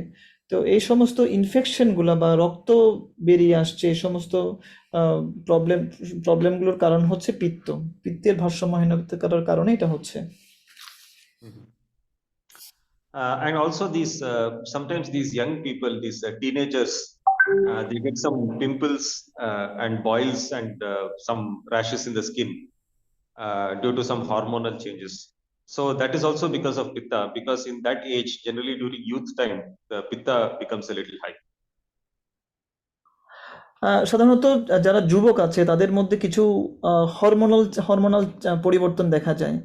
তো এই সমস্ত ইনফেকশনগুলো বা রক্ত বেরিয়ে আসছে, এই সমস্ত প্রবলেম প্রবলেমগুলোর কারণ হচ্ছে পিত্তের ভারসাম্যহীনতার কারণে এটা হচ্ছে। Mhm. And also these sometimes these young people, these teenagers, they get some pimples and boils and some rashes in the skin due to some hormonal changes. So that is also because of Pitta, because in that age, generally during youth time, the Pitta becomes a little high. সাধারণত যারা যুবক আছে তাদের মধ্যে কিছু hormonal পরিবর্তন দেখা যায়।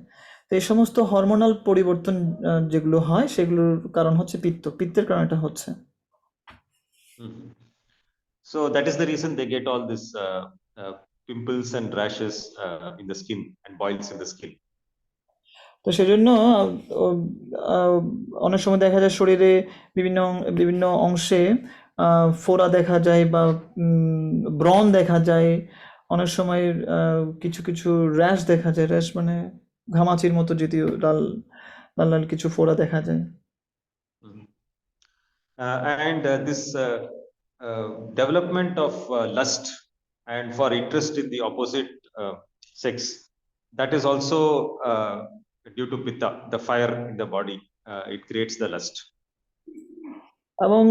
তো এই সমস্ত হরমোনাল পরিবর্তন যেগুলো হয় সেগুলোর কারণ হচ্ছে পিত্তের কারণে এটা হচ্ছে। Mhm. So that is the reason they get all this uh, pimples and rashes in the skin and boils in the skin. তো সেজন্য আহ, অনেক সময় দেখা যায় শরীরে বিভিন্ন বিভিন্ন অংশে ফোড়া দেখা যায় বা ব্রণ দেখা যায়। অনেক সময় কিছু কিছু র্যাশ দেখা যায়, র্যাশ মানে ঘামাচির মতো জাতীয় লাল লাল লাল কিছু ফোড়া দেখা যায়। Mhm. And this development of lust and for interest in the opposite sex, that is also due to Pitta, the fire in the body. It creates the lust. এবং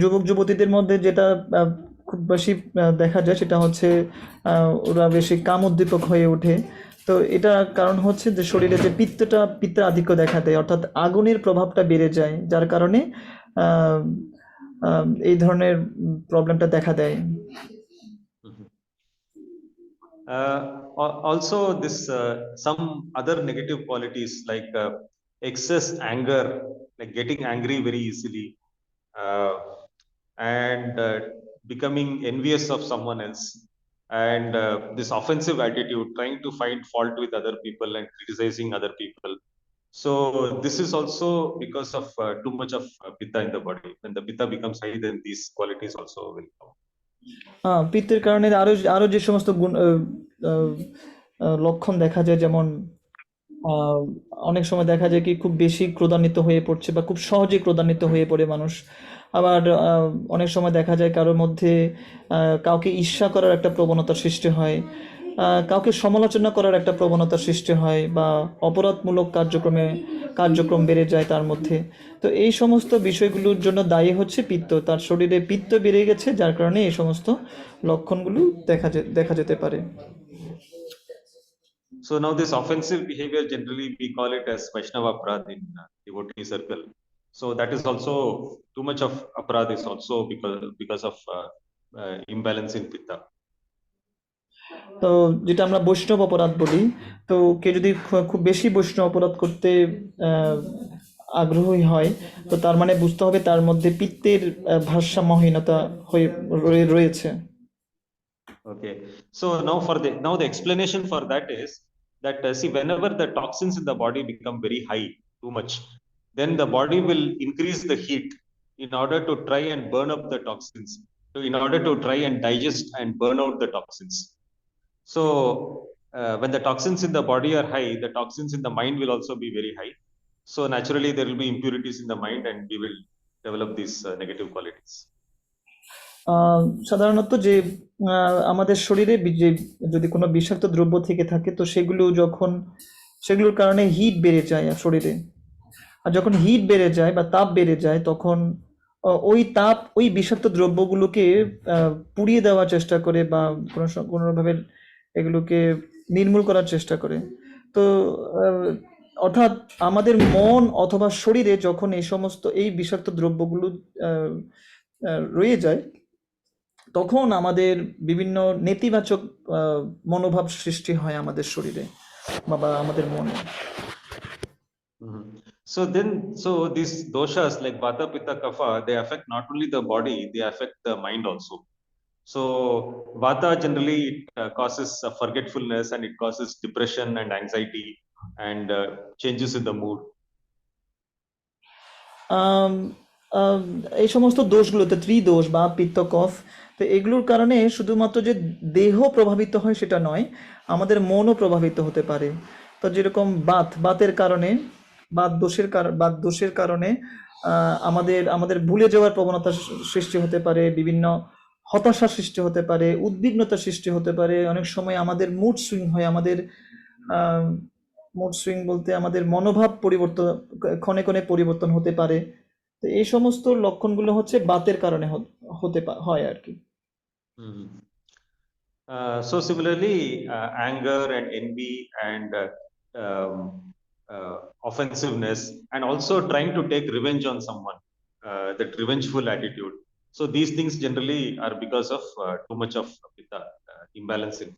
যুবক যুবতীদের মধ্যে যেটা খুব বেশি দেখা যায় সেটা হচ্ছে ওরা বেশি কাম উদ্দীপক হয়ে ওঠে। তো এটা কারণ হচ্ছে যে শরীরে যে পিত্তের আধিক্য দেখা দেয়, অর্থাৎ আগুনের প্রভাবটা বেড়ে যায়, যার কারণে আহ, এই ধরনের প্রবলেমটা দেখা দেয়। Mhm. Also, this some other negative qualities like excess anger, like getting angry very easily, uh, and becoming envious of someone else, and this offensive attitude, trying to find fault with other people and criticizing other people. So this is also because of too much of Pitta in the body. When the Pitta becomes high, then these qualities also will come. পিত্তের কারণে আরো আরো যে সমস্ত গুণ আহ, লক্ষণ দেখা যায়, যেমন আহ, অনেক সময় দেখা যায় কি খুব বেশি ক্রোধান্বিত হয়ে পড়ছে বা খুব সহজে ক্রোধান্বিত হয়ে পড়ে মানুষ। আবার অনেক সময় দেখা যায় কারোর মধ্যে কাউকে ঈর্ষা করার একটা প্রবণতার সৃষ্টি হয়, কাউকে সমালোচনা করার একটা প্রবণতার সৃষ্টি হয়, বা অপরাধমূলক কার্যক্রম বেড়ে যায় তার মধ্যে। তো এই সমস্ত বিষয়গুলোর জন্য দায়ী হচ্ছে তার শরীরে পিত্ত বেড়ে গেছে, যার কারণে এই সমস্ত লক্ষণগুলো দেখা যেতে পারে। So now this offensive behavior, generally we call it as Vaishnava Aparadh in devotee circle. So that is also too much of aparadh is also because of imbalance in Pitta. তো যেটা আমরা বৈষ্ণব অপরাধ বলি, তো কেউ যদি খুব বেশি বৈষ্ণব অপরাধ করতে আহ, আগ্রহী হয়, তো তার মানে বুঝতে হবে তার মধ্যে পিত্তের ভারসাম্যহীনতা রয়েছে। Okay. So now the explanation for that is that see, whenever the toxins in the body become very high, too much, then the body will increase the heat in order to try and burn up the toxins. So in order to try and digest and burn out the toxins. So when the toxins in the body are high, the toxins in the mind will also be very high. So naturally there will be impurities in the mind, and we will develop these negative qualities? সাধারণত যে আমাদের শরীরে যে যদি কোনো বিষাক্ত দ্রব্য থেকে থাকে তো সেগুলোর কারণে হিট বেড়ে যায় শরীরে। আর যখন হিট বেড়ে যায় বা তাপ বেড়ে যায় তখন ওই বিষাক্ত দ্রব্যগুলোকে পুড়িয়ে দেওয়ার চেষ্টা করে বা কোনোভাবে এগুলোকে নির্মূল করার চেষ্টা করে। তো অর্থাৎ আমাদের মন অথবা শরীরে যখন এই বিষাক্ত দ্রব্যগুলো রয়ে যায় তখন আমাদের বিভিন্ন নেতিবাচক মনোভাব সৃষ্টি হয় আমাদের শরীরে বা আমাদের মনে। So these doshas like Vata, Pitta, Kapha, they affect not only the body, they affect the mind also. So Vata generally it causes forgetfulness, and it causes depression and anxiety and changes in the mood. আম, আম, এই সমস্ত দোষগুলোতে ত্রিদোষ বা পিত্ত কফ, তো এগুলোর কারণে শুধুমাত্র যে দেহ প্রভাবিত হয় সেটা নয়, আমাদের মনও প্রভাবিত হতে পারে। তো যেরকম বাতের কারণে বাত দোষের কারণে আমাদের ভুলে যাওয়ার প্রবণতা সৃষ্টি হতে পারে, বিভিন্ন হতাশা সৃষ্টি হতে পারে, উদ্বিগ্নতা সৃষ্টি হতে পারে। অনেক সময় আমাদের মুড সুইং হয়, মুড সুইং বলতে আমাদের মনোভাব পরিবর্তন, ক্ষণে ক্ষণে পরিবর্তন হতে পারে। তো এই সমস্ত লক্ষণগুলো হচ্ছে বাতের কারণে হয় আর কি। So similarly, anger and envy and offensiveness, and also trying to take revenge on someone, that revengeful attitude. So these things generally are because of too much of pitta, imbalance in.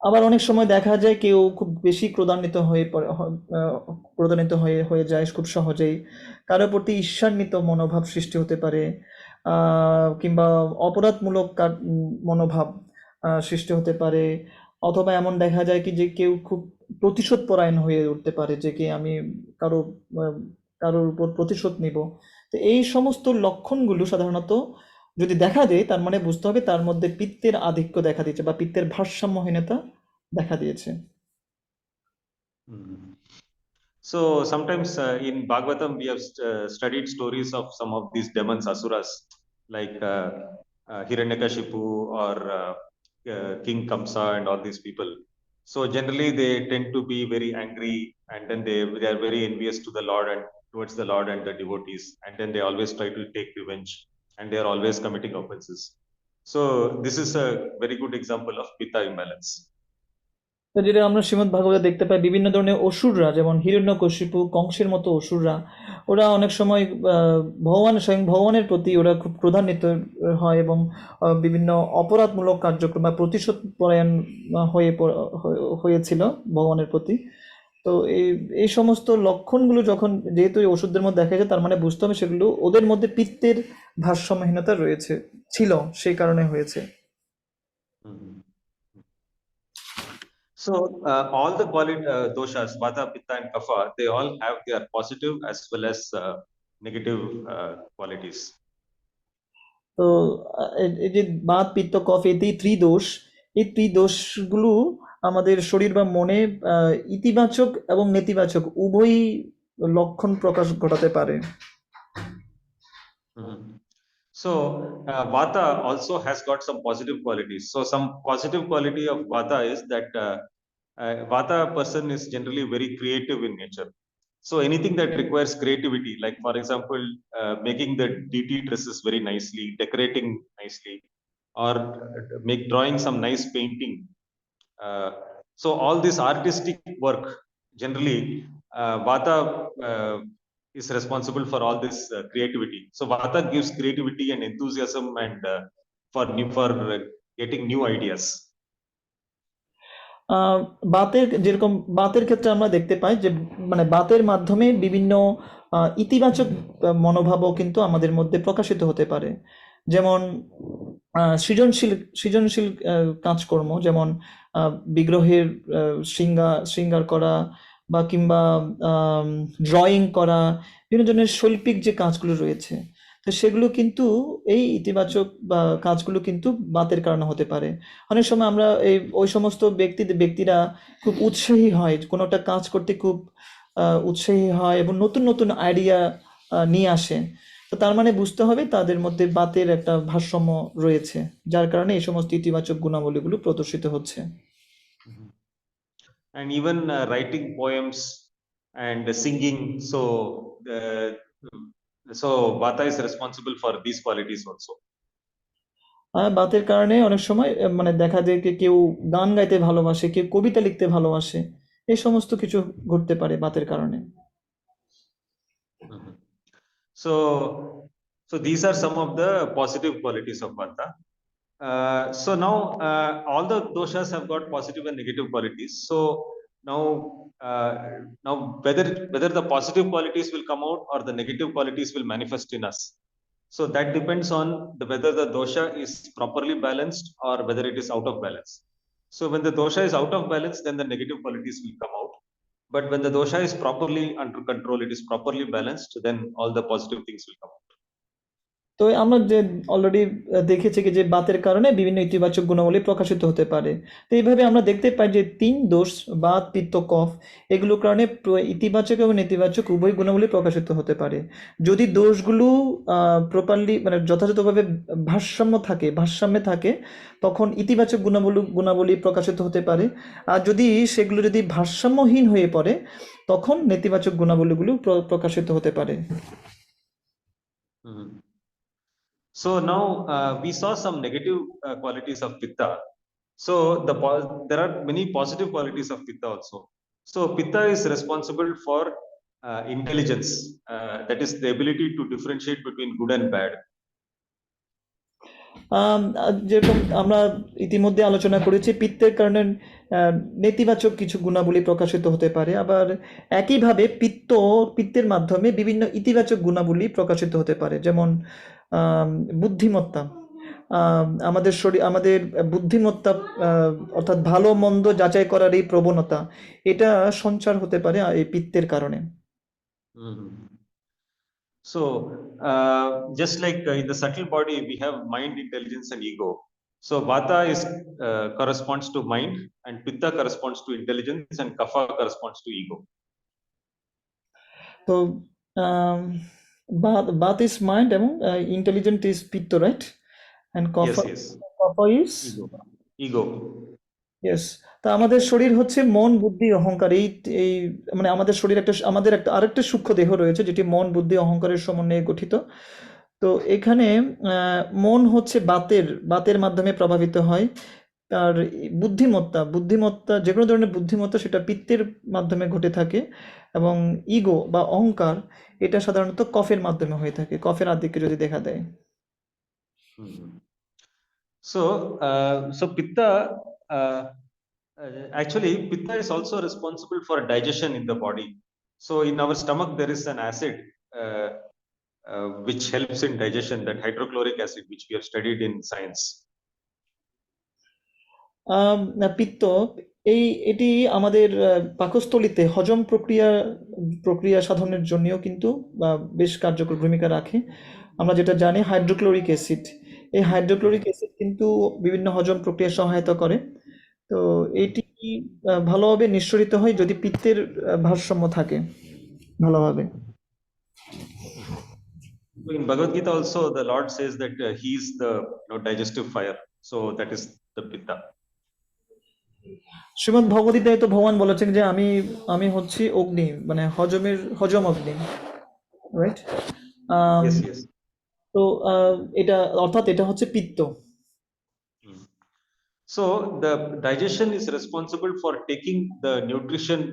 আবার অনেক সময় দেখা যায় কেউ খুব বেশি ক্রোধান্বিত হয়ে যায় খুব সহজেই, কারো প্রতি ঈর্ষান্বিত মনোভাব সৃষ্টি হতে পারে, কিংবা অপরাধমূলক মনোভাব সৃষ্টি হতে পারে। অথবা এমন দেখা যায় কি যে কেউ খুব প্রতিশোধ পরায়ণ হয়ে উঠতে পারে, যে কি আমি কারো কারোর উপর প্রতিশোধ নিব। তো এই সমস্ত লক্ষণগুলো সাধারণত যদি দেখা দেয় তার মানে বুঝতে হবে তার মধ্যে পিত্তের আধিক্য দেখা দিয়েছে বা পিত্তের ভারসাম্যহীনতা দেখা দিয়েছে। So sometimes in Bhagavatam we have studied stories of some of these demons, asuras, like Hiranyakashipu or King Kamsa and all these people. So generally they tend to be very angry, and then they are very envious to the Lord and towards the Lord and the devotees, and then they always try to take revenge, and they are always committing offenses. So this is a very good example of pitta imbalance. তো যেটা আমরা শ্রীমদ্ ভাগবতে দেখতে পাই, বিভিন্ন ধরনের অসুররা, যেমন হিরণ্যকশিপু, কংসের মতো অসুররা, ওরা অনেক সময় স্বয়ং ভগবানের প্রতি ওরা খুব ক্রোধান্বিত হয় এবং বিভিন্ন অপরাধমূলক কার্যক্রম বা প্রতিশোধ পরায়ণ হয়েছিল ভগবানের প্রতি। তো এই সমস্ত লক্ষণগুলো যখন যেহেতু এই ওষুধদের মধ্যে দেখা যায়, তার মানে বুঝতে হবে সেগুলো ওদের মধ্যে পিত্তের ভারসাম্যহীনতা ছিল, সেই কারণে হয়েছে। So all the doshas, Vata, Pitta, and Kapha, they all have their positive as well as negative qualities. তো এই যে বাত, পিত্ত, কফ, এই ত্রিদোষগুলো আমাদের শরীর বা মনে ইতিবাচক এবং নেতিবাচক উভয়ই লক্ষণ ঘটাতে পারে। So Vata also has got some positive qualities. So some positive quality of Vata is that Vata person is generally very creative in nature. So anything that requires creativity, like for example, making the DT dresses very nicely, decorating nicely, or drawing some nice painting. So all this artistic work, generally, Vata is responsible for all this creativity. So Vata gives creativity and enthusiasm and for getting new ideas. বাতের ক্ষেত্রে আমরা দেখতে পাই যে মানে বাতের মাধ্যমে বিভিন্ন ইতিবাচক মনোভাবও কিন্তু আমাদের মধ্যে প্রকাশিত হতে পারে। যেমন সৃজনশীল কাজকর্ম, যেমন বিগ্রহের শৃঙ্গার করা বা কিংবা ড্রয়িং করা, বিভিন্ন ধরনের শৈল্পিক যে কাজগুলো রয়েছে, তো সেগুলো কিন্তু এই ইতিবাচক বা কাজগুলো কিন্তু বাতের কারণে হতে পারে। অনেক সময় আমরা ওই সমস্ত ব্যক্তিরা খুব উৎসাহী হয়, কোনো একটা কাজ করতে খুব উৎসাহী হয় এবং নতুন নতুন আইডিয়া নিয়ে আসে। তো তার মানে বুঝতে হবে তাদের মধ্যে বাতের একটা ভারসাম্য রয়েছে, যার কারণে এই সমস্ত ইতিবাচক গুণাবলীগুলো প্রদর্শিত হচ্ছে। Mhm. And even writing poems and singing. So Vata is responsible for these qualities also. বাতের কারণে অনেক সময় মানে দেখা যায় যে কেউ গান গাইতে ভালোবাসে, কেউ কবিতা লিখতে ভালোবাসে, এই সমস্ত কিছু ঘটতে পারে বাতের কারণে। Mhm. So, so these are some of the positive qualities of Vata. So now all the doshas have got positive and negative qualities. So now, uh, now whether the positive qualities will come out or the negative qualities will manifest in us. So that depends on whether the dosha is properly balanced or whether it is out of balance. So when the dosha is out of balance, then the negative qualities will come out. But when the dosha is properly under control, it is properly balanced, then all the positive things will come out. তো আমরা যে already দেখেছি কি যে বাতের কারণে বিভিন্ন ইতিবাচক গুণাবলী প্রকাশিত হতে পারে। তো এইভাবে আমরা দেখতে পাই যে ৩ দোষ, বাত, পিত্ত, কফ, এগুলোর কারণে ইতিবাচক এবং নেতিবাচক উভয় গুণাবলী প্রকাশিত হতে পারে। যদি দোষগুলো প্রপারলি মানে যথাযথভাবে ভারসাম্যে থাকে, তখন ইতিবাচক গুণাবলী প্রকাশিত হতে পারে। আর সেগুলো যদি ভারসাম্যহীন হয়ে পড়ে, তখন নেতিবাচক গুণাবলীগুলো প্রকাশিত হতে পারে। Mhm. So now we saw some negative qualities of Pitta. So there are many positive qualities of Pitta also. So Pitta is responsible for intelligence, that is the ability to differentiate between good and bad. যেরকম আমরা ইতিমধ্যে আলোচনা করেছি, পিত্তের কারণে নেতিবাচক কিছু গুণাবলী প্রকাশিত হতে পারে, আবার একইভাবে পিত্তের মাধ্যমে বিভিন্ন ইতিবাচক গুণাবলী প্রকাশিত হতে পারে। যেমন বুদ্ধিমত্তা, আমাদের বুদ্ধিমত্তা, অর্থাৎ ভালো মন্দ যাচাই করার এই প্রবণতা, এটা সঞ্চার হতে পারে এই পিত্তের কারণে। Mhm. So just like in the subtle body, we have mind, intelligence, and ego. So Vata corresponds to mind, and Pitta corresponds to intelligence, and Kapha corresponds to ego. তো বাত ইজ মাইন্ড এবং intelligent is পিত্ত, right? And Yes, কফা yes. Is Ego. Ego. Yes. তা আমাদের শরীর হচ্ছে মন, বুদ্ধি, অহংকার, এই এই মানে আমাদের একটা আরেকটা সূক্ষ্ম দেহ রয়েছে যেটি মন, বুদ্ধি, অহংকারের সমন্বয়ে গঠিত। তো এখানে মন হচ্ছে বাতের মাধ্যমে প্রভাবিত হয়। আর বুদ্ধিমত্তা যে কোনো ধরনের বুদ্ধিমত্তা সেটা পিত্তের মাধ্যমে ঘটে থাকে। এবং ইগো বা অহংকার, এটা সাধারণত কফের মাধ্যমে হয়ে থাকে, কফের আধিক্য যদি দেখা দেয়। Mhm. So Pitta, actually, Pitta is also responsible for digestion in the body. So in our stomach, there is an acid uh, which helps in digestion, that hydrochloric acid, which we have studied in science. পিত্ত এটি আমাদের পাকস্থলীতে হজম প্রক্রিয়া সাধনের জন্যও কিন্তু বেশ কার্যকর ভূমিকা রাখে। আমরা যেটা জানি হাইড্রোক্লোরিক অ্যাসিড, এই হাইড্রোক্লোরিক অ্যাসিড কিন্তু বিভিন্ন হজম প্রক্রিয়া সহায়তা করে। তো এটি ভালোভাবে নিঃসরিত হয় যদি পিত্তের ভারসাম্য থাকে ভালোভাবে। So in Bhagavad Gita also, the Lord says that He is the digestive fire. So that is the Pitta. Shrimad ভগবদ্গীতায় তো ভগবান বলেছেন যে আমি আমি হচ্ছি অগ্নি, মানে হজম অগ্নি, রাইট? Yes, yes. তো এটা অর্থাৎ এটা হচ্ছে পিত্ত। Hmm. So the digestion is responsible for taking the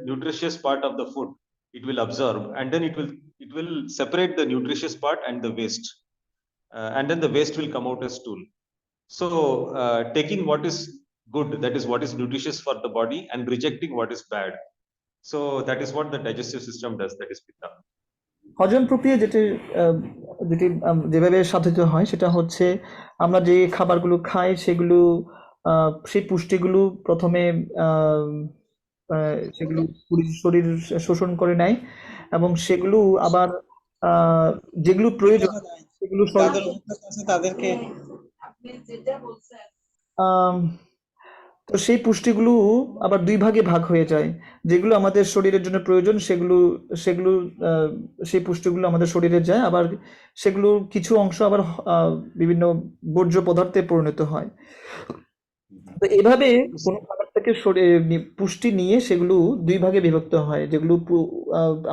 nutritious part of the food. It will absorb, and then it will separate the nutritious part and the waste, and then the waste will come out as stool. So taking what is good, that is what is nutritious for the body, and rejecting what is bad. So that is what the digestive system does. That is Pitta. হজম প্রক্রিয়া যেভাবে সাধিত হয় সেটা হচ্ছে আমরা যে খাবারগুলো খাই সেগুলো সেই পুষ্টিগুলো প্রথমে সেগুলো শরীর শোষণ করে নেয়, এবং সেগুলো আবার যেগুলো প্রয়োজন সেগুলো যাদের অসুস্থতা আছে তাদেরকে আম, তো সেই পুষ্টিগুলো আবার দুই ভাগে ভাগ হয়ে যায়। যেগুলো আমাদের শরীরের জন্য প্রয়োজন সেগুলো সেগুলো আহ, সেই পুষ্টিগুলো আমাদের শরীরে যায়, আবার সেগুলো কিছু অংশ আবার বিভিন্ন বর্জ্য পদার্থে পরিণত হয়। তো এভাবে কোনো খাবার থেকে পুষ্টি নিয়ে সেগুলো দুই ভাগে বিভক্ত হয়। যেগুলো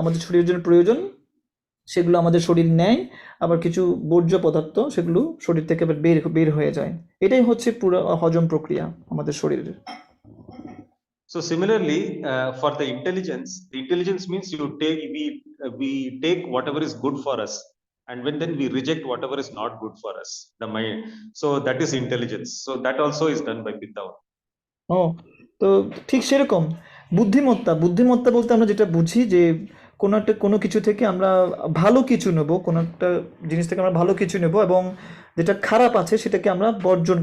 আমাদের শরীরের জন্য প্রয়োজন সেগুলো আমাদের শরীর নেয়, আবার কিছু বর্জ্য পদার্থ সেগুলো শরীর থেকে আবার বের বের হয়ে যায়। এটাই হচ্ছে পুরো হজম প্রক্রিয়া আমাদের শরীরের। So similarly, for the intelligence means we take whatever is good for us, and when then we reject whatever is not good for us. The mind. So that is intelligence. So that also is done by Pitta. ও, তো ঠিক সেরকম বুদ্ধিমত্তা বুদ্ধিমত্তা বলতে আমরা যেটা বুঝি যে কোনো কিছু থেকে আমরা ভালো কিছু নেব, কোনো একটা জিনিস থেকে আমরা ভালো কিছু নেব, এবং যেটা খারাপ আছে সেটাকে আমরা বর্জন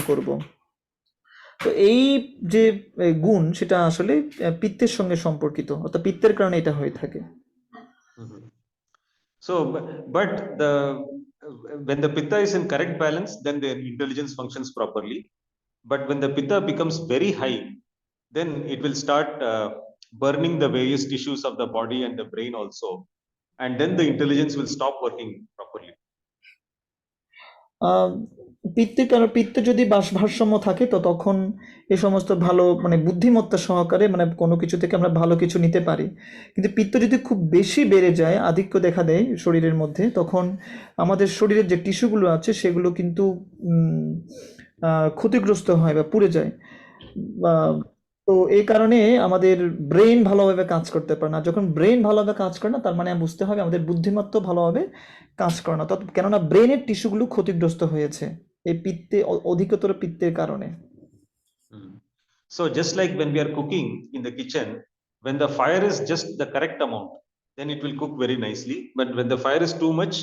করব। তো এই যে গুণ সেটা আসলে পিত্তের সঙ্গে সম্পর্কিত, অর্থাৎ পিত্তের কারণে এটা হয়ে থাকে। Mhm. So, but the when the Pitta is in correct balance, then the intelligence functions properly. But when the Pitta becomes very high, then it will start burning the various tissues of the body and the brain also, and then the intelligence will stop working properly. আহ, পিত্ত যদি ভারসাম্য থাকে তো তখন এই সমস্ত ভালো মানে বুদ্ধিমত্তা সহকারে মানে কোনো কিছু থেকে আমরা ভালো কিছু নিতে পারি। কিন্তু পিত্ত যদি খুব বেশি বেড়ে যায়, আধিক্য দেখা দেয় শরীরের মধ্যে, তখন আমাদের শরীরের যে টিস্যুগুলো আছে সেগুলো কিন্তু ক্ষতিগ্রস্ত হয় বা পুড়ে যায়। বা তো এই কারণে আমাদের ব্রেন ভালোভাবে কাজ করতে পারে না। যখন ব্রেন ভালোভাবে কাজ করে না, তার মানে বুঝতে হবে আমাদের বুদ্ধিমত্তা ভালোভাবে কাজ করে না। কেননা ব্রেনের টিস্যুগুলো ক্ষতিগ্রস্ত হয়েছে এই অধিকতর পিত্তের কারণে। Mm. So just like when we are cooking in the kitchen, when the fire is just the correct amount, then it will cook very nicely. But when the fire is too much,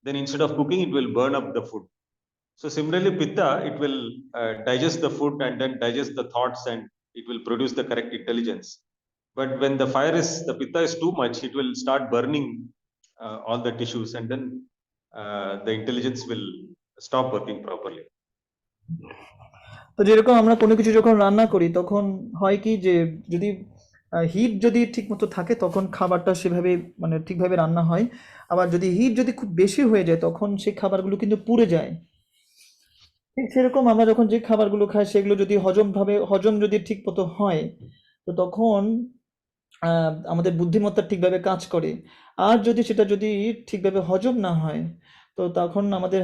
then instead of cooking, it will burn up the food. So similarly, Pitta, it will digest the food and then digest the thoughts, and it will produce the correct intelligence. But when the Pitta is too much, it will start burning all the tissues, and then the intelligence will stop working properly. তো যেরকম আমরা কোনো কিছু যখন রান্না করি তখন হয় কি যে যদি হিট যদি ঠিক মতো থাকে তখন খাবারটা সেভাবে মানে ঠিকভাবে রান্না হয়। আবার যদি হিট যদি খুব বেশি হয়ে যায় তখন সেই খাবারগুলো কিন্তু পুড়ে যায়। ঠিক সেরকম আমরা যখন যে খাবারগুলো খাই সেগুলো যদি হজম যদি ঠিক মতো হয়, তো তখন আমাদের বুদ্ধিমত্তা ঠিকভাবে কাজ করে। আর যদি ঠিকভাবে হজম না হয়, তো তখন আমাদের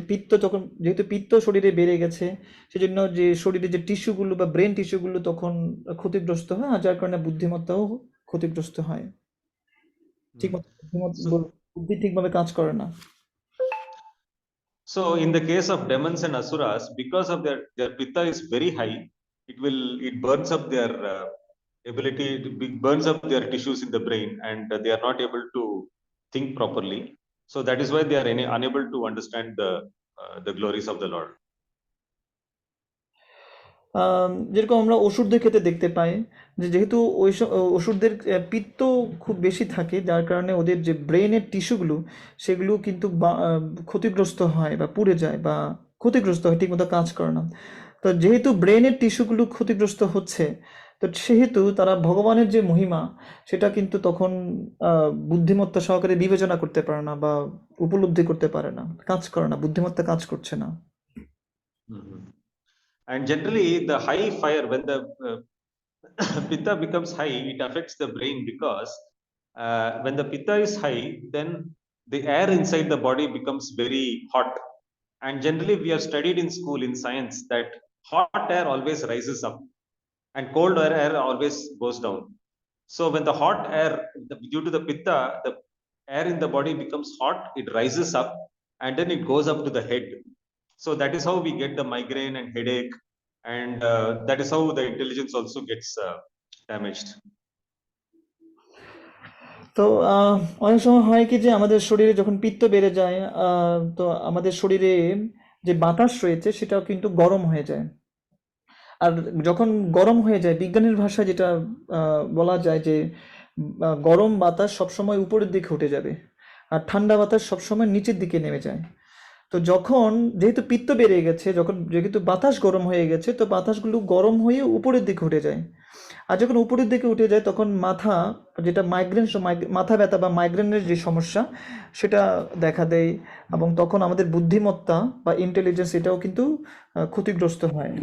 পিত্ত, তখন যেহেতু পিত্ত শরীরে বেড়ে গেছে সেজন্য যে শরীরে যে টিস্যুগুলো বা ব্রেন টিস্যুগুলো তখন ক্ষতিগ্রস্ত হয়, আর যার কারণে বুদ্ধিমত্তাও ক্ষতিগ্রস্ত হয়। ঠিক Mm. মতো So, বুদ্ধি ঠিকভাবে কাজ করে না। So in the case of demons and asuras, because of their pitta is very high, it burns up their ability, it burns up their tissues in the brain, and they are not able to think properly. So that is why they are unable to understand the glories of the Lord. যেরকম আমরা ওষুধদের ক্ষেত্রে দেখতে পাই যে যেহেতু ওষুধদের পিত্ত খুব বেশি থাকে, যার কারণে ওদের যে ব্রেনের টিস্যুগুলো সেগুলো কিন্তু ক্ষতিগ্রস্ত হয় বা পুড়ে যায় বা ক্ষতিগ্রস্ত হয়, ঠিকমতো কাজ করে না। তো যেহেতু ব্রেনের টিস্যুগুলো ক্ষতিগ্রস্ত হচ্ছে, তো সেহেতু তারা ভগবানের যে মহিমা সেটা কিন্তু তখন বুদ্ধিমত্তা সহকারে বিবেচনা করতে পারে না বা উপলব্ধি করতে পারে না, কাজ করে না, বুদ্ধিমত্তা কাজ করছে না। Mhm. And generally, the high fire, when the pitta becomes high, it affects the brain because when the pitta is high, then the air inside the body becomes very hot. And generally, we have studied in school in science that hot air always rises up and cold air always goes down. So when the hot air, due to the pitta, the air in the body becomes hot, it rises up and then it goes up to the head. So that is how we get the migraine and headache, and that is how the intelligence also gets damaged. তো অনেক সময় হয় কি যে আমাদের শরীরে যখন পিত্ত বেড়ে যায়, তো আমাদের শরীরে যে বাতাস রয়েছে সেটাও কিন্তু গরম হয়ে যায়। আর যখন গরম হয়ে যায়, বিজ্ঞানের ভাষায় যেটা বলা যায় যে গরম বাতাস সবসময় উপরের দিকে উঠে যাবে আর ঠান্ডা বাতাস সবসময় নিচের দিকে নেমে যায়। তো যখন যেহেতু পিত্ত বেড়ে গেছে, যেহেতু বাতাস গরম হয়ে গেছে, তো বাতাসগুলো গরম হয়ে উপরের দিকে উঠে যায়। আর যখন উপরের দিকে উঠে যায় তখন মাথা, যেটা মাথা ব্যথা বা মাইগ্রেনের যে সমস্যা সেটা দেখা দেয়, এবং তখন আমাদের বুদ্ধিমত্তা বা ইন্টেলিজেন্স এটাও কিন্তু ক্ষতিগ্রস্ত হয়।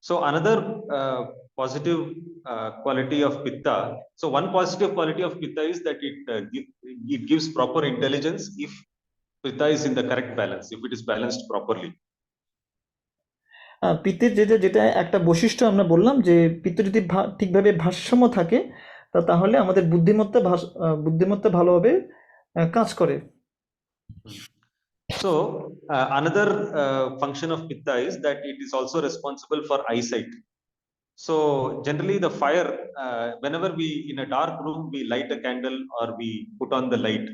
So another positive quality of Pitta. So one positive quality of Pitta is that it gives proper intelligence if Pitta is in the correct balance, if it is balanced properly. পিত্তের যেটা একটা বৈশিষ্ট্য আমরা বললাম যে পিত্ত যদি ঠিকভাবে ভারসাম্য থাকে, তাহলে আমাদের বুদ্ধিমত্তা ভালোভাবে কাজ করে। So another function of Pitta is that it is also responsible for eyesight. So generally the fire, whenever we in a dark room, we light a candle or we put on the light.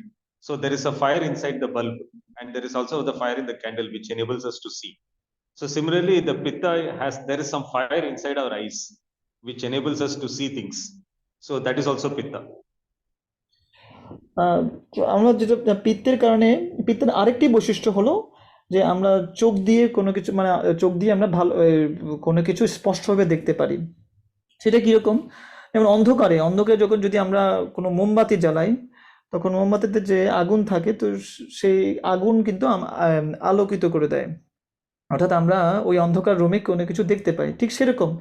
So there is a fire inside the bulb and there is also the fire in the candle which enables us to see. So similarly, the Pitta there is some fire inside our eyes which enables us to see things. So that is also Pitta. আমরা যেটা পিত্তের আরেকটি বৈশিষ্ট্য হলো যে আমরা চোখ দিয়ে কোনো কিছু, মানে চোখ দিয়ে আমরা ভালো কোনো কিছু স্পষ্টভাবে দেখতে পারি। সেটা কীরকম? যেমন অন্ধকারে যখন যদি আমরা কোনো মোমবাতি জ্বালাই, তখন মোমবাতিতে যে আগুন থাকে, তো সেই আগুন কিন্তু আলোকিত করে দেয়, অর্থাৎ আমরা ওই অন্ধকার রুমে কোনো কিছু দেখতে পাই। ঠিক সেরকম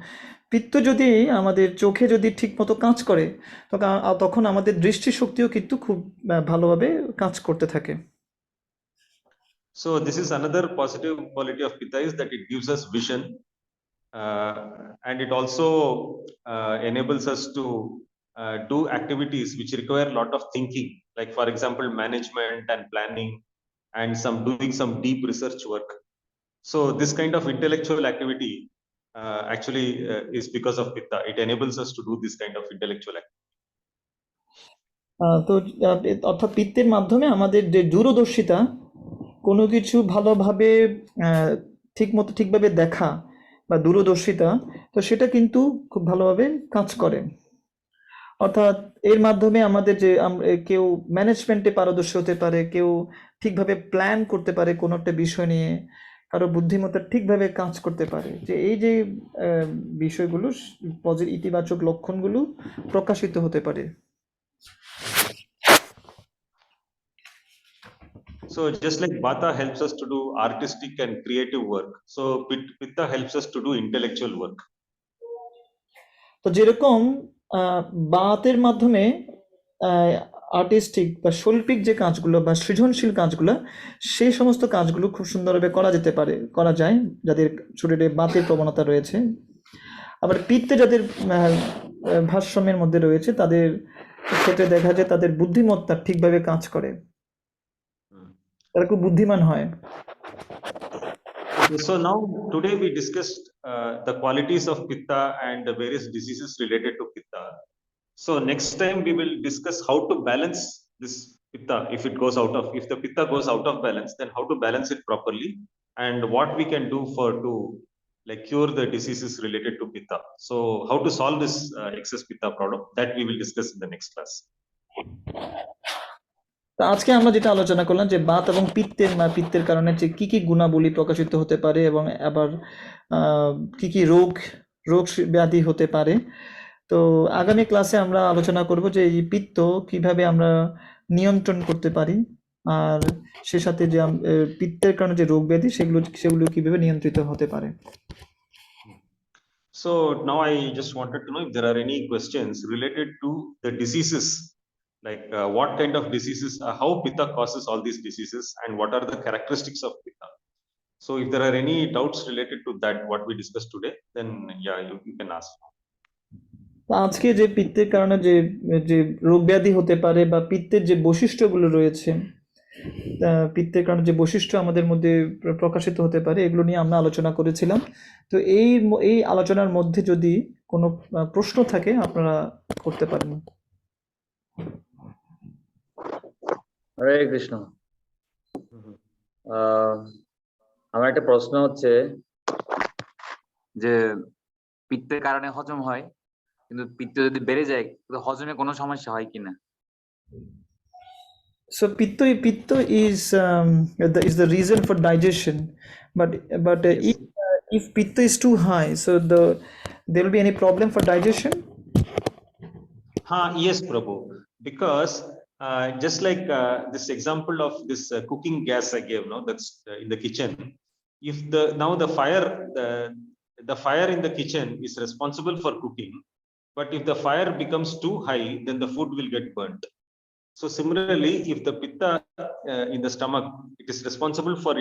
পিত্ত যদি আমাদের চোখে যদি ঠিকমতো কাজ করে, তখন আমাদের দৃষ্টিশক্তিও কিন্তু খুব ভালোভাবে কাজ করতে থাকে। So this is another positive quality of Pitta, is that it gives us vision, and it also enables us to do activities which require a lot of thinking, like for example management and planning and doing some deep research work. So this kind of intellectual activity actually is because of Pitta. It enables us to do this kind of intellectual activity. তো অর্থাৎ পিত্তের মাধ্যমে আমাদের যে দূরদর্শিতা, কোনো কিছু ভালোভাবে ঠিকভাবে দেখা বা দূরদর্শিতা, তো সেটা কিন্তু খুব ভালোভাবে কাজ করে। অর্থাৎ এর মাধ্যমে আমাদের যে কেউ ম্যানেজমেন্টে পারদর্শী হতে পারে, কেউ ঠিকভাবে প্ল্যান করতে পারে কোনো একটা বিষয় নিয়ে, কারো বুদ্ধিমত্তা ঠিকভাবে কাজ করতে পারে, যে এই যে বিষয়গুলো, ইতিবাচক লক্ষণগুলো প্রকাশিত হতে পারে। So just like Vata helps us to do artistic and creative work, so Pitta helps us to do intellectual work. তো যেরকম বাতের মাধ্যমে আর্টিস্টিক বা শৈল্পিক যে কাজগুলো বা সৃজনশীল কাজগুলো, সেই সমস্ত কাজগুলো খুব সুন্দরভাবে করা যায় যাদের শরীরে বাতের প্রবণতা রয়েছে। আবার পিত্তে যাদের ভারসাম্যের মধ্যে রয়েছে, তাদের ক্ষেত্রে দেখা যায় তাদের বুদ্ধিমত্তা ঠিকভাবে কাজ করে, তারা খুব বুদ্ধিমান হয়। So now today we discussed the qualities of Pitta and the various diseases related to Pitta. So next time we will discuss how to balance this Pitta. If the Pitta goes out of balance, then how to balance it properly and what we can do to like cure the diseases related to Pitta. So how to solve this excess Pitta problem, that we will discuss in the next class. তা আজকে আমরা যেটা আলোচনা করলাম যে বাত এবং পিত্তের কারণে যে কি কি গুণাবলী প্রকাশিত হতে পারে, এবং আবার কি কি রোগ ব্যাধি হতে পারে। তো আগামী ক্লাসে আমরা আলোচনা করব যে এই পিত্ত কিভাবে আমরা নিয়ন্ত্রণ করতে পারি, আর সে সাথে যে পিত্তের কারণে যে রোগ ব্যাধি সেগুলো কিভাবে নিয়ন্ত্রিত হতে পারে। So now I just wanted to know if there are any questions related to the diseases, like what kind of diseases, how Pitta causes all these diseases, and what are the characteristics of Pitta. So if there are any doubts related to that, what we discussed today, then yeah, you can ask. আজকে যে পিত্তের কারণে যে রোগ ব্যাধি হতে পারে বা পিত্তের যে বৈশিষ্ট্যগুলো রয়েছে, পিত্তের কারণে যে বৈশিষ্ট্য আমাদের মধ্যে প্রকাশিত হতে পারে, এগুলো নিয়ে আমরা আলোচনা করেছিলাম। তো এই আলোচনার মধ্যে যদি কোনো প্রশ্ন থাকে আপনারা করতে পারেন। হরে কৃষ্ণ। আমার একটা প্রশ্ন হচ্ছে যে পিত্তের কারণে হজম হয়, কিন্তু পিত্ত যদি বেড়ে যায় তো হজমে কোনো সমস্যা হয় কিনা? So pitta is the reason for digestion, but Yes. if pitta is too high, so there will be any problem for digestion? Yes, Prabhu. Because just like this example of this cooking gas I gave, no, that's in the kitchen. If the fire in the kitchen is responsible for cooking, but if the fire becomes too high, then the food will get burnt. So similarly, if the pitta in the stomach, it is responsible for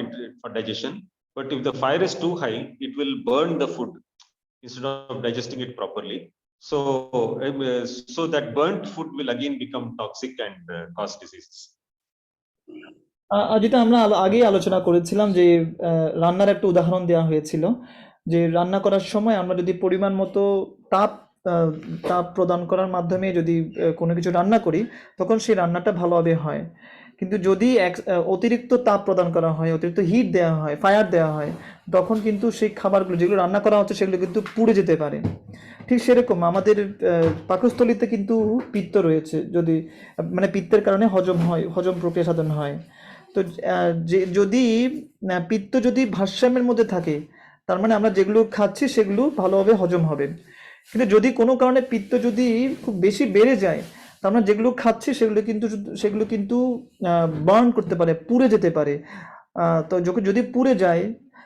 digestion, but if the fire is too high, it will burn the food instead of digesting it properly. So that burnt food will again become toxic and cause diseases. যেটা আমরা আগেই আলোচনা করেছিলাম যে রান্নার একটা উদাহরণ দেওয়া হয়েছিল যে রান্না করার সময় আমরা যদি পরিমাণ মতো তাপ তাপ প্রদান করার মাধ্যমে যদি কোনো কিছু রান্না করি তখন সেই রান্নাটা ভালোভাবে হয়, কিন্তু যদি অতিরিক্ত তাপ প্রদান করা হয়, অতিরিক্ত হিট দেওয়া হয়, ফায়ার দেওয়া হয়, তখন কিন্তু সেই খাবারগুলো যেগুলো রান্না করা হচ্ছে সেগুলো কিন্তু পুড়ে যেতে পারে। ঠিক সেরকম আমাদের পাকস্থলীতে কিন্তু পিত্ত রয়েছে, যদি মানে পিত্তের কারণে হজম প্রক্রিয়া সাধন হয়। তো যদি পিত্ত যদি ভারসাম্যের মধ্যে থাকে, তার মানে আমরা যেগুলো খাচ্ছি সেগুলো ভালোভাবে হজম হবে। কিন্তু যদি কোনো কারণে পিত্ত যদি খুব বেশি বেড়ে যায়, তার মানে যেগুলো খাচ্ছি সেগুলো কিন্তু বার্ন করতে পারে, পুড়ে যেতে পারে। তো যদি পুড়ে যায়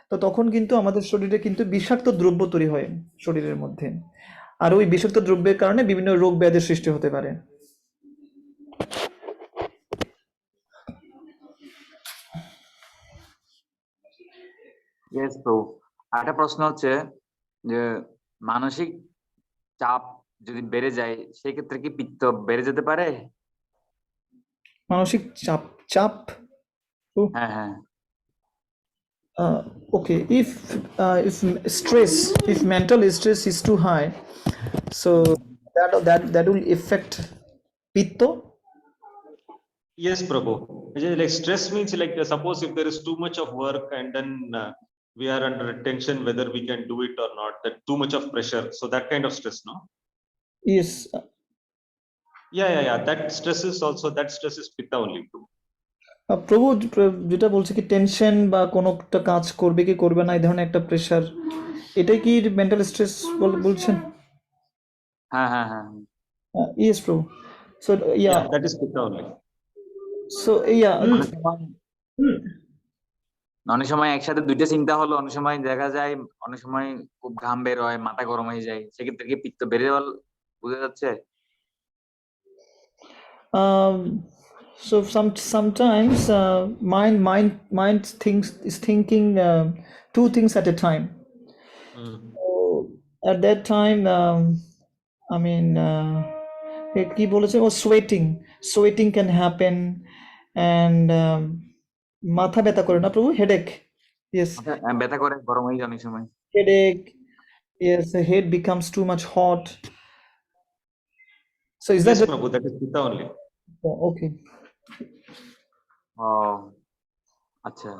তো তখন কিন্তু আমাদের শরীরে কিন্তু বিষাক্ত দ্রব্য তৈরি হয় শরীরের মধ্যে, আর ওই বিষাক্ত দ্রব্যের কারণে বিভিন্ন রোগ ব্যাধির সৃষ্টি হতে পারে। ইয়েস প্রভু। আরেকটা প্রশ্ন হচ্ছে যে মানসিক চাপ যদি বেড়ে যায় সেক্ষেত্রে কি পিত্ত বেড়ে যেতে পারে? মানসিক চাপ হ্যাঁ হ্যাঁ। Okay, if mental stress is too high, so that will affect pitta. Yes, Prabhu. Like stress means like suppose if there is too much of work and then we are under tension whether we can do it or not, that too much of pressure, so that kind of stress, no? Yes. Yeah, that stress is pitta only too. প্রভু যেটা বলছে কি tension বা কোনো একটা কাজ করবে কি করবে না এই ধরনের একটা প্রেশার, এটাই কি মেন্টাল স্ট্রেস বলছেন? হ্যাঁ হ্যাঁ হ্যাঁ। ইয়েস প্রভু। So Yeah, that is pitta only. So অনেক সময় একসাথে দুইটা চিন্তা হলো, অনেক সময় দেখা যায় অনেক সময় খুব ঘাম বের হয়, মাথা গরম হয়ে যায়, সেক্ষেত্রে কি পিত্ত বেড়ে যাওয়ার বোঝা যাচ্ছে? So sometimes mind is thinking two things at a time. So at that time, I mean, কি বলেছে ও sweating can happen, and মাথা ব্যথা করে না প্রভু, headache? Yes, ব্যথা করে, গরম হয়ে যায় অনেক সময়। headache. Yes, the head becomes too much hot. So is Yes, that Prabhu, that is pitta only. okay? ও আচ্ছা।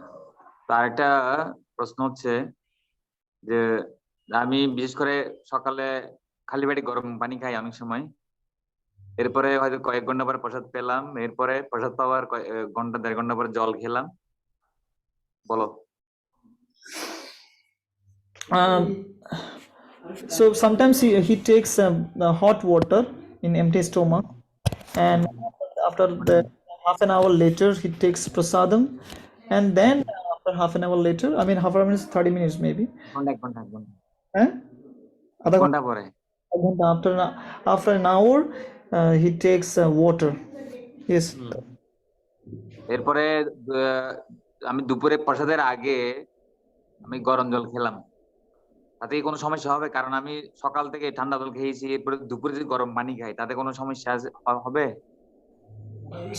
তার একটা প্রশ্ন হচ্ছে যে আমি বিশেষ করে সকালে খালি পেটে গরম পানি খাই অনেক সময়, এরপরে হয়তো কয়েক ঘন্টা পরে প্রসাদ পেলাম, এরপরে প্রসাদ পাওয়ার ঘন্টা দেড় ঘন্টা পরে জল খেলাম, বলো। So sometimes he takes hot water in empty stomach, and after the half an hour later he takes prasadam, and then after half an hour later, I mean half an hour means 30 minutes maybe, এক ঘন্টা আধা ঘন্টা পরে ঘন্টা after an hour he takes water. Yes. এরপরে আমি দুপুরে প্রসাদের আগে আমি গরম জল খেলাম, তাতে কোনো সমস্যা হবে? কারণ আমি সকাল থেকে ঠান্ডা জল খেয়েছি, এরপরে দুপুরে যদি গরম পানি খাই তাতে কোনো সমস্যা হবে?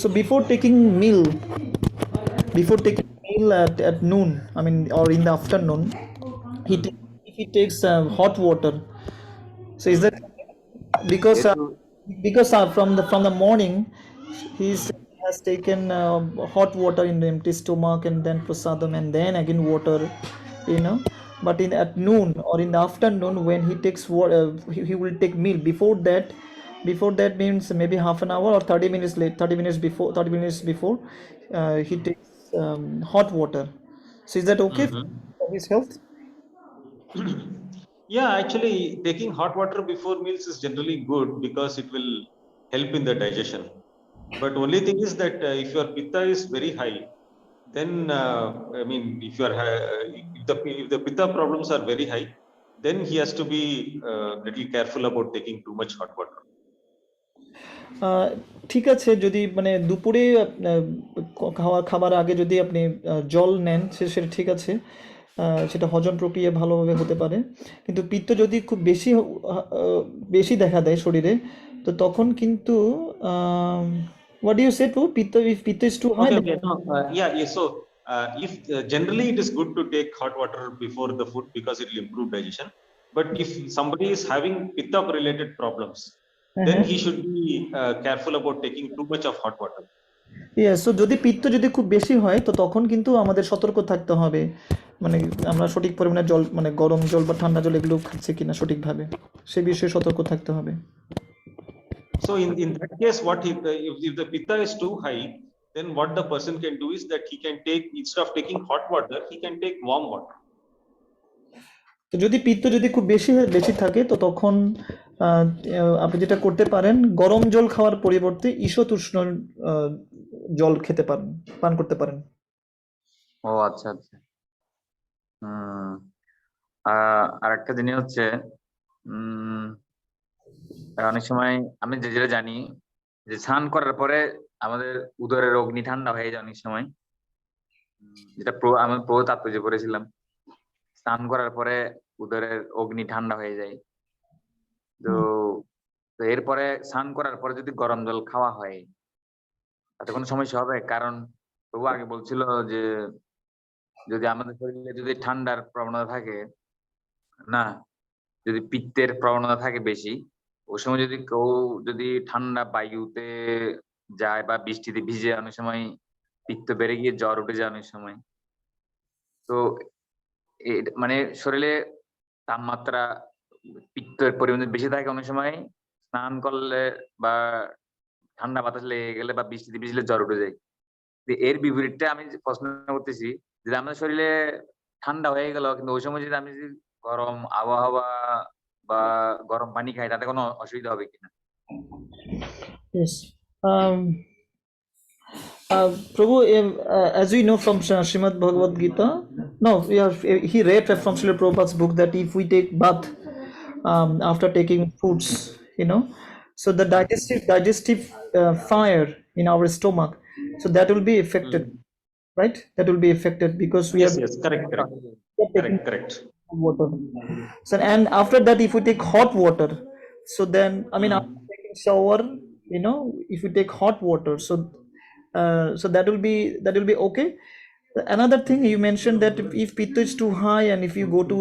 So before taking meal at noon, I mean, or in the afternoon, he takes hot water. So is that because from the morning he has taken hot water in the empty stomach, and then prasadam, and then again water, but at noon or in the afternoon when he takes water, he will take meal. Before that before that means maybe half an hour or 30 minutes late, 30 minutes before, he takes hot water. So is that okay Mhm. for his health? Yeah, actually, taking hot water before meals is generally good because it will help in the digestion. But only thing is that if your pitta is very high, then I mean, if the pitta problems are very high, then he has to be little careful about taking too much hot water. ঠিক আছে, যদি মানে দুপুরে খাবার আগে যদি আপনি জল নেন সেটা ঠিক আছে, সেটা হজম প্রক্রিয়া ভালোভাবে হতে পারে। কিন্তু পিত্ত যদি খুব বেশি দেখা দেয় শরীরে, তো তখন কিন্তু what do you say to পিত্ত, ইফ পিত্ত is too high. Okay. No, yeah. So, if generally it is good to take hot water before the food because it will improve digestion. But if somebody is having pitta related problems, then he should be careful about taking too much of hot water. So যদি পিত্ত যদি খুব বেশি হয় তো তখন কিন্তু আমাদের সতর্ক থাকতে হবে, মানে আমরা সঠিক পরিমাণে জল, মানে গরম জল বা ঠান্ডা জল এগুলো খাচ্ছি কিনা সঠিকভাবে, সে বিষয়ে সতর্ক থাকতে হবে। So in that case, if the pitta is too high, then what the person can do is that he can take, instead of taking hot water, he can take warm water. তো যদি পিত্ত যদি খুব বেশি থাকে তো তখন আপনি যেটা করতে পারেন, গরম জল খাওয়ার পরিবর্তে ঈষৎ উষ্ণ জল খেতে পারেন, পান করতে পারেন। ও আচ্ছা আচ্ছা। আর একটা জিনিস হচ্ছে, অনেক সময় আমি যেটা জানি যে স্নান করার পরে আমাদের উদরের অগ্নি ঠান্ডা হয়ে যায় অনেক সময়, যেটা আমি প্রো তাত্ত্ব যে পড়েছিলাম, স্নান করার পরে উদরের অগ্নি ঠান্ডা হয়ে যায়। তো এরপরে স্নান করার পরে যদি গরম জল খাওয়া হয় তাতে কোনো সমস্যা হবে? কারণ প্রভু আগে বলছিল যে যদি আমাদের শরীরে যদি ঠান্ডার প্রবণতা থাকে না, যদি পিত্তের প্রবণতা থাকে বেশি, ওই সময় যদি কেউ যদি ঠান্ডা বায়ুতে যায় বা বৃষ্টিতে ভিজে, অনেক সময় পিত্ত বেড়ে গিয়ে জ্বর উঠে যায় অনেক সময়। তো মানে শরীরে তাপমাত্রা পিত্তের পরিমাণ বেশি থাকে, অনেক সময় স্নান করলে বা ঠান্ডা বাতাস লেগে গেলে বা বৃষ্টিতে ভিজলে জ্বর উঠে যায়। এর বিপরীতটা আমি প্রশ্ন করতেছি, যদি আমাদের শরীরে ঠান্ডা হয়ে গেল কিন্তু ওই সময় যদি আমি যদি গরম আবহাওয়া বা গরম পানি খাই তাতে কোনো অসুবিধা হবে কিনা? Yes. Prabhu, as we know from Srimad Bhagavad Gita, no, he read from Srila Prabhupada's book that if we take bath after taking foods, so the digestive fire in our stomach, so that will be affected, right? That will be affected because we Yes, are yes, correct. water. So, and after that, if we take hot water, so then I mean after taking shower, if we take hot water, so that will be okay. Another thing you mentioned that if pitta is too high and if you go to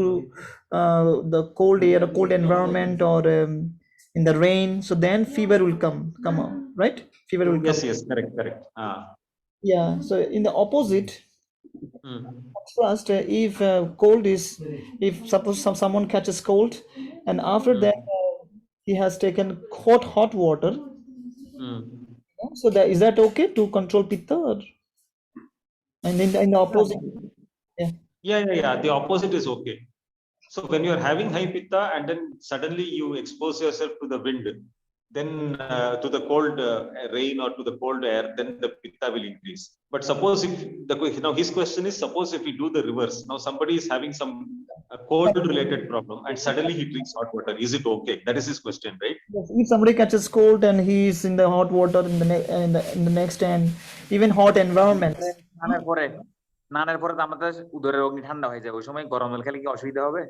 the cold air, a cold environment, or in the rain, so then fever will come out, right? Fever will come. Yes, correct. Yeah, so in the opposite, first, if cold is, if suppose someone catches cold and after that he has taken hot water, so is that okay to control pitta, and in the opposite? Yeah. The opposite is okay. So when you are having high pitta and then suddenly you expose yourself to the wind, then to the cold rain or to the cold air, then the pitta will increase. But suppose if now his question is, suppose if we do the reverse, now somebody is having some cold related problem and suddenly he drinks hot water, is it okay? That is his question, right? If somebody catches cold and he is in the hot water in the next and even hot environment, স্নানের পরে তো আমাদের উদরের অগ্নি ঠান্ডা হয়ে যায়, ওই সময় গরম জল খেলে কি অসুবিধা হবে?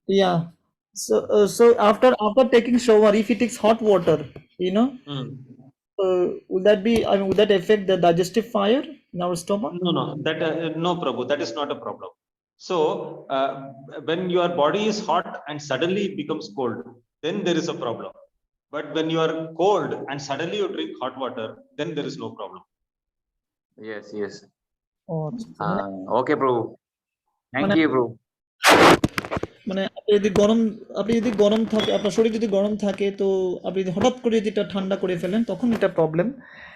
yeah, so after taking shower, if he takes hot water, would that be, I mean, would that affect the digestive fire in our stomach? No, that no, Prabhu, that is not a problem. So when your body is hot and suddenly it becomes cold, then there is a problem. But when you are cold and suddenly you drink hot water, then there is no problem. Yes. Oh, Okay, bro. Thank you, bro. মানে আপনি যদি গরম থাকে, আপনার শরীর যদি গরম থাকে, তো আপনি যদি হঠাৎ করে যদি এটা ঠান্ডা করে ফেলেন তখন এটা প্রবলেম।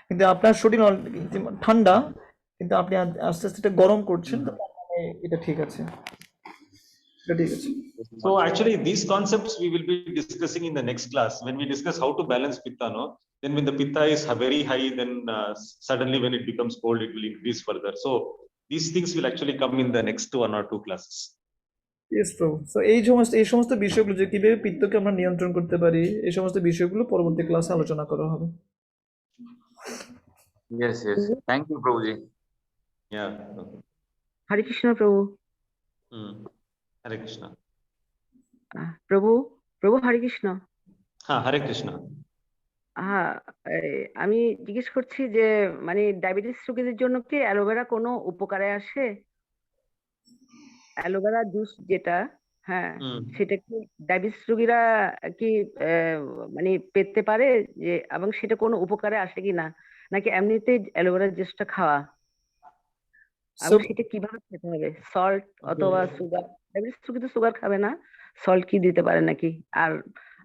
কিন্তু আপনার শরীর ঠান্ডা, কিন্তু আপনি আস্তে আস্তে এটা গরম করছেন, তো তার মানে এটা ঠিক আছে, এটা ঠিক আছে। So actually, these concepts we will be discussing in the next class when we discuss how to balance pitta. No, then when the pitta is very high, then suddenly when it becomes cold, it will increase further. So these things will actually come in the next 1 or 2 classes. Yes প্রভু। So এই সমস্ত বিষয়গুলো, যে কিভাবে পিত্তকে আমরা নিয়ন্ত্রণ করতে পারি, এই সমস্ত বিষয়গুলো পরবর্তী ক্লাসে আলোচনা করা হবে। Yes, yes. Thank you, Prabhuji. Yeah. হরে কৃষ্ণ প্রভু। Hare Krishna. প্রভু প্রভু হরে কৃষ্ণ। Hare Krishna. হ্যাঁ, আমি জিজ্ঞেস করছি যে মানে ডায়াবেটিস রোগীদের জন্য কি অ্যালোভেরা কোনো উপকারে আসে? অ্যালোভেরা জুস যেটা, হ্যাঁ, সেটা কি ডায়াবেটিস রোগীরা কি মানে পেতে পারে, যে এবং সেটা কোনো উপকারে আসে কিনা, নাকি এমনিতে অ্যালোভেরা জুসটা খাওয়া? এবং সেটা কিভাবে খেতে হবে? সল্ট অথবা সুগার? ডায়াবেটিস রোগী তো সুগার খাবে না, সল্ট কি দিতে পারে নাকি? আর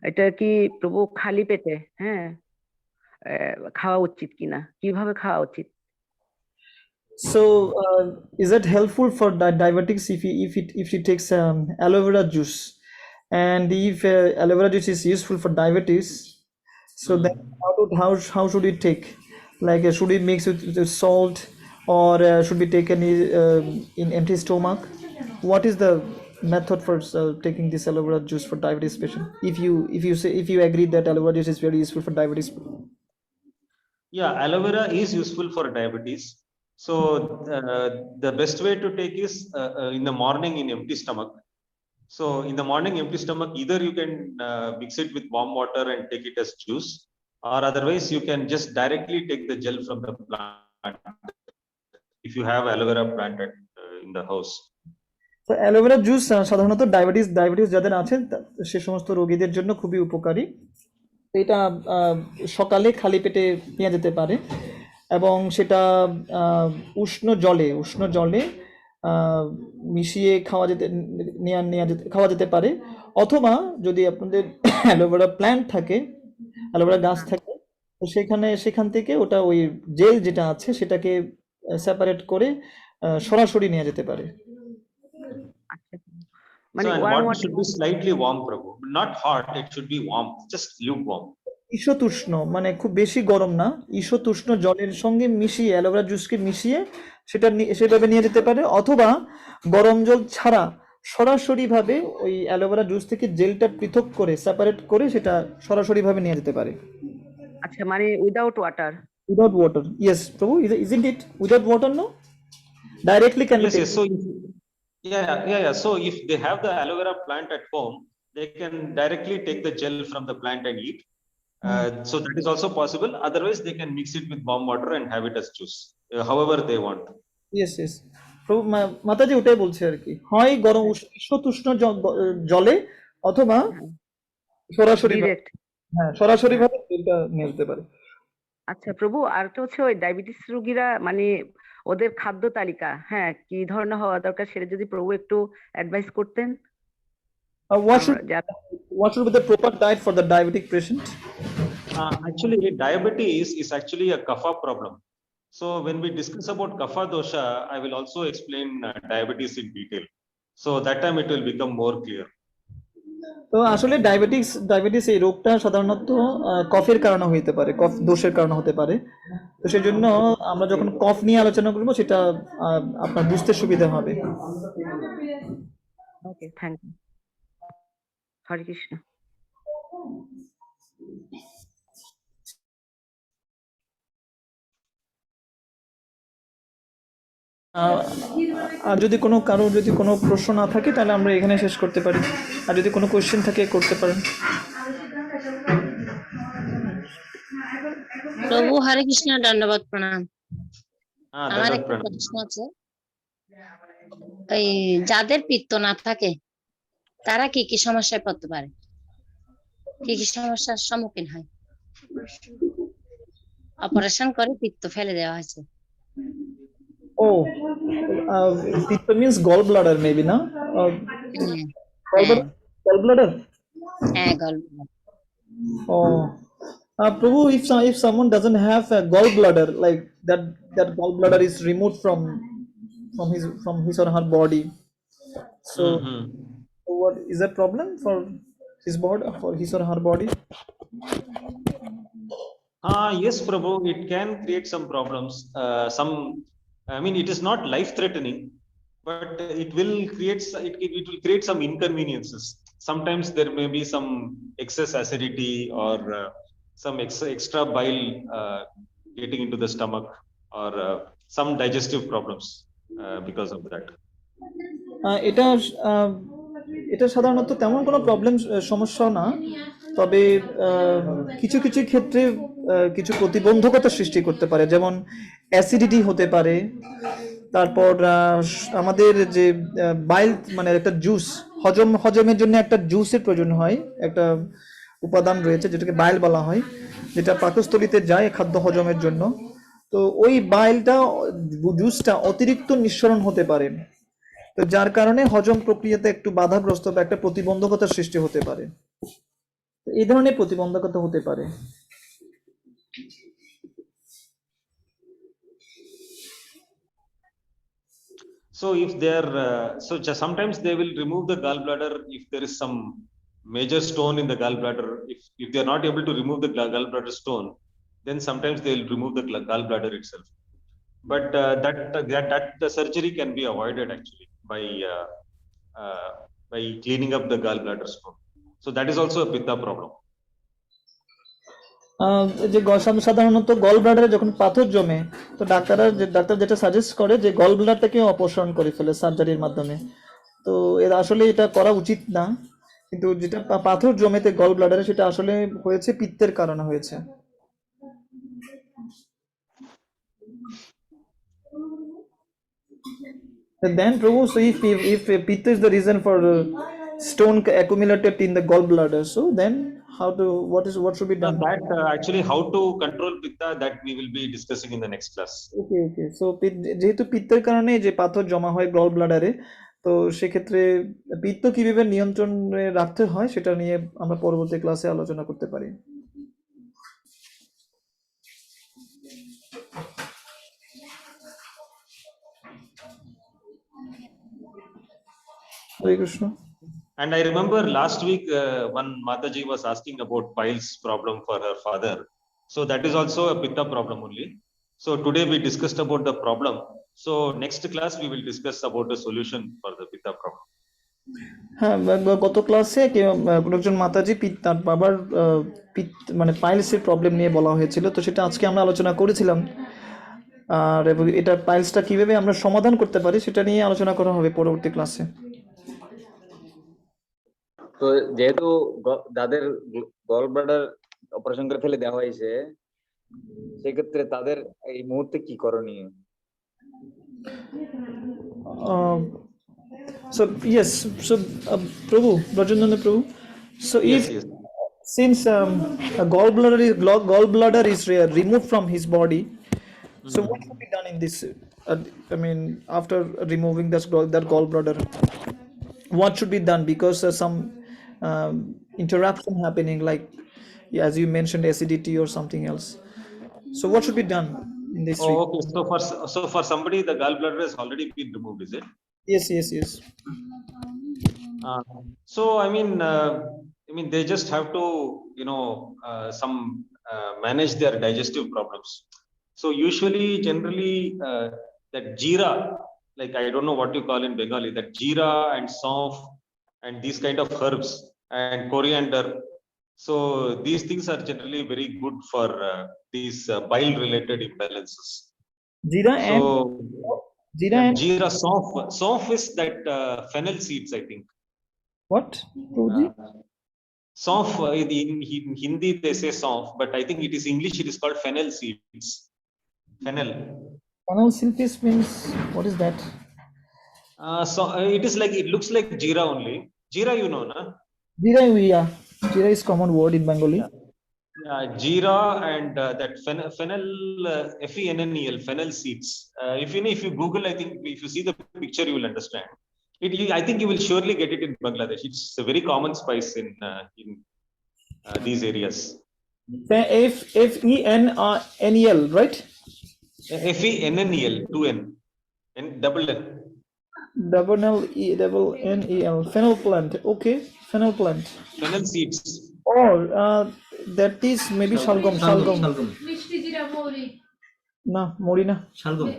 এটা কি প্রভু খালি পেটে, হ্যাঁ, খাওয়া উচিত কিনা, কিভাবে খাওয়া উচিত? So, is it helpful for diabetics if he takes aloe vera juice, and if aloe vera juice is useful for diabetes, so then how should we take? Like, should we mix with salt, or should we take any in empty stomach? What is the method for taking this aloe vera juice for diabetes patient? If you agree that aloe vera juice is very useful for diabetes. Yeah, aloe vera is useful for diabetes. So the best way to take is in the morning in empty stomach. So in the morning empty stomach, either you can mix it with warm water and take it as juice, or otherwise you can just directly take the gel from the plant if you have aloe vera plant in the house. তো aloe vera juice সাধারণত diabetes যাদের আছে সে সমস্ত রোগীদের জন্য খুবই উপকারী। এটা সকালে খালি পেটে নেওয়া যেতে পারে, এবং সেটা উষ্ণ জলে মিশিয়ে খাওয়া যেতে পারে। অথবা যদি আপনাদের অ্যালোভেরা প্ল্যান্ট থাকে, অ্যালোভেরা গাছ থাকে, তো সেখান থেকে ওটা ওই জেল যেটা আছে সেটাকে সেপারেট করে সরাসরি নেওয়া যেতে পারে। So, and water should be slightly warm, Prabhu. Not hot, it should be warm, just lukewarm. ঈশতুষ্ণ, মানে খুব বেশি গরম না, ঈশতুষ্ণ জলের সঙ্গে মিশিয়ে অ্যালোভেরা জুসকে মিশিয়ে সেভাবে নিয়ে যেতে পারে, অথবা গরম জল ছাড়া সরাসরি ভাবে ওই অ্যালোভেরা জুস থেকে জেলটা পৃথক করে সেপারেট করে সেটা সরাসরি ভাবে নিয়ে যেতে পারে। আচ্ছা, মানে without water? Without water, yes প্রভু। Isn't it without water? No, directly can be taken. So yeah. So if they have the aloe vera plant at home, they can directly take the gel from the plant and eat. So that is also possible. Otherwise, they can mix it with warm water and have it as juice, however they want. Yes প্রভু, মাতাজি ওটাই বলছে আর কি, হয় গরম ঈশতুষ্ণ জলে অথবা সরাসরি ভাবে এটা নিয়ে যেতে পারে। আচ্ছা প্রভু, আর তো হচ্ছে ওই ডায়াবেটিস রোগীরা মানে ওদের খাদ্য তালিকা, হ্যাঁ, কি ধরনের হওয়া দরকার, সেটা যদি প্রভু একটু অ্যাডভাইস করতেন। What should be the proper diet for the diabetic patient? Actually, diabetes is actually a kapha problem. So when we discuss about kapha dosha, I will also explain diabetes in detail. So that time it will become more clear. তো আসলে diabetes এই রোগটা সাধারণত কফের কারণে হতে পারে, কফ দোষের কারণে হতে পারে। তো সেই জন্য আমরা যখন কফ নিয়ে আলোচনা করব সেটা আপনার বুঝতে সুবিধা হবে। ওকে, থ্যাংক ইউ। হরে কৃষ্ণ। আর যদি কোনো প্রশ্ন না থাকে তাহলে আমরা এখানে শেষ করতে পারি, আর যদি কোনো কোয়েশ্চেন থাকে করতে পারেন। প্রভু হরে কৃষ্ণ, দণ্ডবত প্রণাম। আমার একটা প্রশ্ন আছে, ওই যাদের পিত্ত না থাকে তারা কি কি সমস্যায় পড়তে পারে, কি কি সমস্যার সম্মুখীন হয়? অপারেশন করে পিত্ত ফেলে দেওয়া হয়েছে। পিত্ত means gallbladder maybe, না? হ্যাঁ gallbladder? হ্যাঁ gallbladder। Oh, Prabhu, if someone doesn't have a gallbladder, like that gallbladder is removed from his or her body. So, what is that problem for his body, for his or her body? Yes, Prabhu, it can create some problems. I mean, it is not life-threatening, but it will create some inconveniences. Sometimes there may be some excess acidity or some extra bile getting into the stomach, or some digestive problems because of that. এটা এটা সাধারণত তেমন কোনো problem সমস্যা না, তবে কিছু কিছু ক্ষেত্রে কিছু প্রতিবন্ধকতা সৃষ্টি করতে পারে, যেমন অ্যাসিডিটি হতে পারে। তারপর আমাদের যে বাইল মানে একটা জুস, হজমের জন্য একটা জুসের প্রয়োজন হয়, একটা উপাদান রয়েছে যেটাকে বাইল বলা হয়, যেটা পাকস্থলীতে যায় খাদ্য হজমের জন্য। তো ওই বাইলটা, জুসটা অতিরিক্ত নিঃসরণ হতে পারে, তো যার কারণে হজম প্রক্রিয়াতে একটু বাধাগ্রস্ত বা একটা প্রতিবন্ধকতার সৃষ্টি হতে পারে। এই ধরনের প্রতিবন্ধকতা হতে পারে। So if they are sometimes they will remove the gallbladder if there is some major stone in the gallbladder. If they are not able to remove the gallbladder stone, then sometimes they will remove the gallbladder itself. But that the surgery can be avoided actually by cleaning up the gallbladder stone. So that is also a pitta problem. যে সাধারণত গল ব্লাডারে যখন পাথর জমে, তো doctor যেটা suggest করে যে গল ব্লাডারটাকে অপসারণ করে ফেলে সার্জারির মাধ্যমে। তো এর আসলে এটা করা উচিত না, কিন্তু যেটা পাথর জমেতে গল ব্লাডারে, সেটা আসলে হয়েছে পিত্তের কারণে হয়েছে। Then Prabhu, so if pitta is the reason for stone accumulated in the gallbladder, so then what should be done? That actually how to control pitta, that we will be discussing in the next class. Okay. So যেহেতু পিত্তের কারণে যে পাথর জমা হয় গল ব্লাডারে, তো সেক্ষেত্রে পিত্ত কিভাবে নিয়ন্ত্রণে রাখতে হয় সেটা নিয়ে আমরা পরবর্তী ক্লাসে আলোচনা করতে পারি। Hare Krishna. And I remember last week one Mataji was asking about piles problem for her father. So that is also a pitta problem only. So today we discussed about the problem. So next class we will discuss about the solution for the pitta problem. হ্যাঁ, গত ক্লাসে একজন মাতাজি তার বাবার মানে পাইলসের problem নিয়ে বলা হয়েছিল, তো সেটা আজকে আমরা আলোচনা করেছিলাম। আর এটা পাইলসটা কিভাবে আমরা সমাধান করতে পারি সেটা নিয়ে আলোচনা করা হবে পরবর্তী ক্লাসে। তো যেহেতু যাদের গল ব্লাডার অপারেশন করে ফেলে দেওয়া হয়েছে, সেক্ষেত্রে তাদের এই মুহূর্তে কি করণীয়? So yes, so Prabhu, Vrajendranandan Prabhu, so Yes. since a gallbladder is removed from his body, so what should be done in this? I mean, after removing that gallbladder, what should be done? Because some interruption happening, like as you mentioned, acidity or something else. So what should be done in this? Okay. So for somebody the gallbladder has already been removed, is it? Yes. So I mean they just have to manage their digestive problems. So usually generally that jeera, like I don't know what you call in Bengali, that jeera and saunf and these kind of herbs and coriander, so these things are generally very good for these bile related imbalances. Jeera and jeera, saunf is that fennel seeds, I think. What? Saunf, in Hindi they say saunf, but I think it is English, it is called fennel seeds. Fennel seeds means, what is that? So it is like, it looks like jeera only. Jeera, you know, na? Jeera is common word in Bengali. Jeera and that fennel, FENNEL, fennel seeds. If you Google, I think if you see the picture, you will understand. I think you will surely get it in Bangladesh. It's a very common spice in these areas. FENNEL, right? FENNEL, 2N, double N. Double NEL. Fennel plant. Okay, fennel plant. Fennel seeds. Oh, that is maybe shalgam. না মরি না শালগম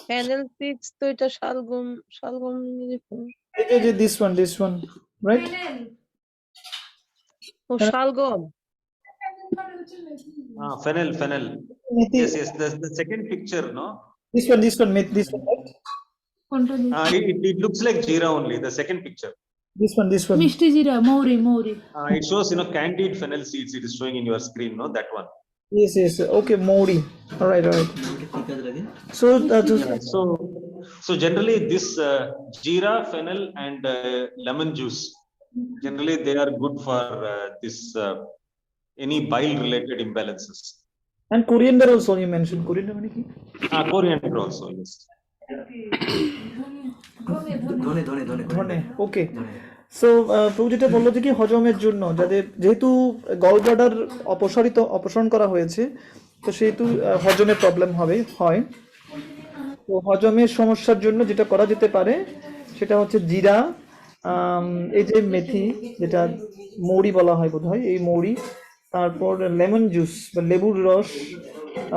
panel six তো এটা শালগম এই যে this one right ও শালগম Fennel. methi. Yes, the second picture, no? This one right? It looks like jeera only, the second picture. This one Mishti Jira, Mori. It shows, candied fennel seeds. It is showing in your screen, no? That one. yes okay mori. All right So generally this jeera, fennel and lemon juice, generally they are good for this any bile related imbalances. and coriander also you mentioned. Coriander মানে কি? Coriander also, yes. ধনে okay so প্রভু যেটা বললো যে কি হজমের জন্য যাদের যেহেতু গল ব্লাডার অপসারণ করা হয়েছে তো সেহেতু হজমের প্রবলেম হয় তো হজমের সমস্যার জন্য যেটা করা যেতে পারে সেটা হচ্ছে জিরা, এই যে মেথি যেটা মৌরি বলা হয় বোধহয়, এই মৌরি, তারপর লেমন জুস বা লেবুর রস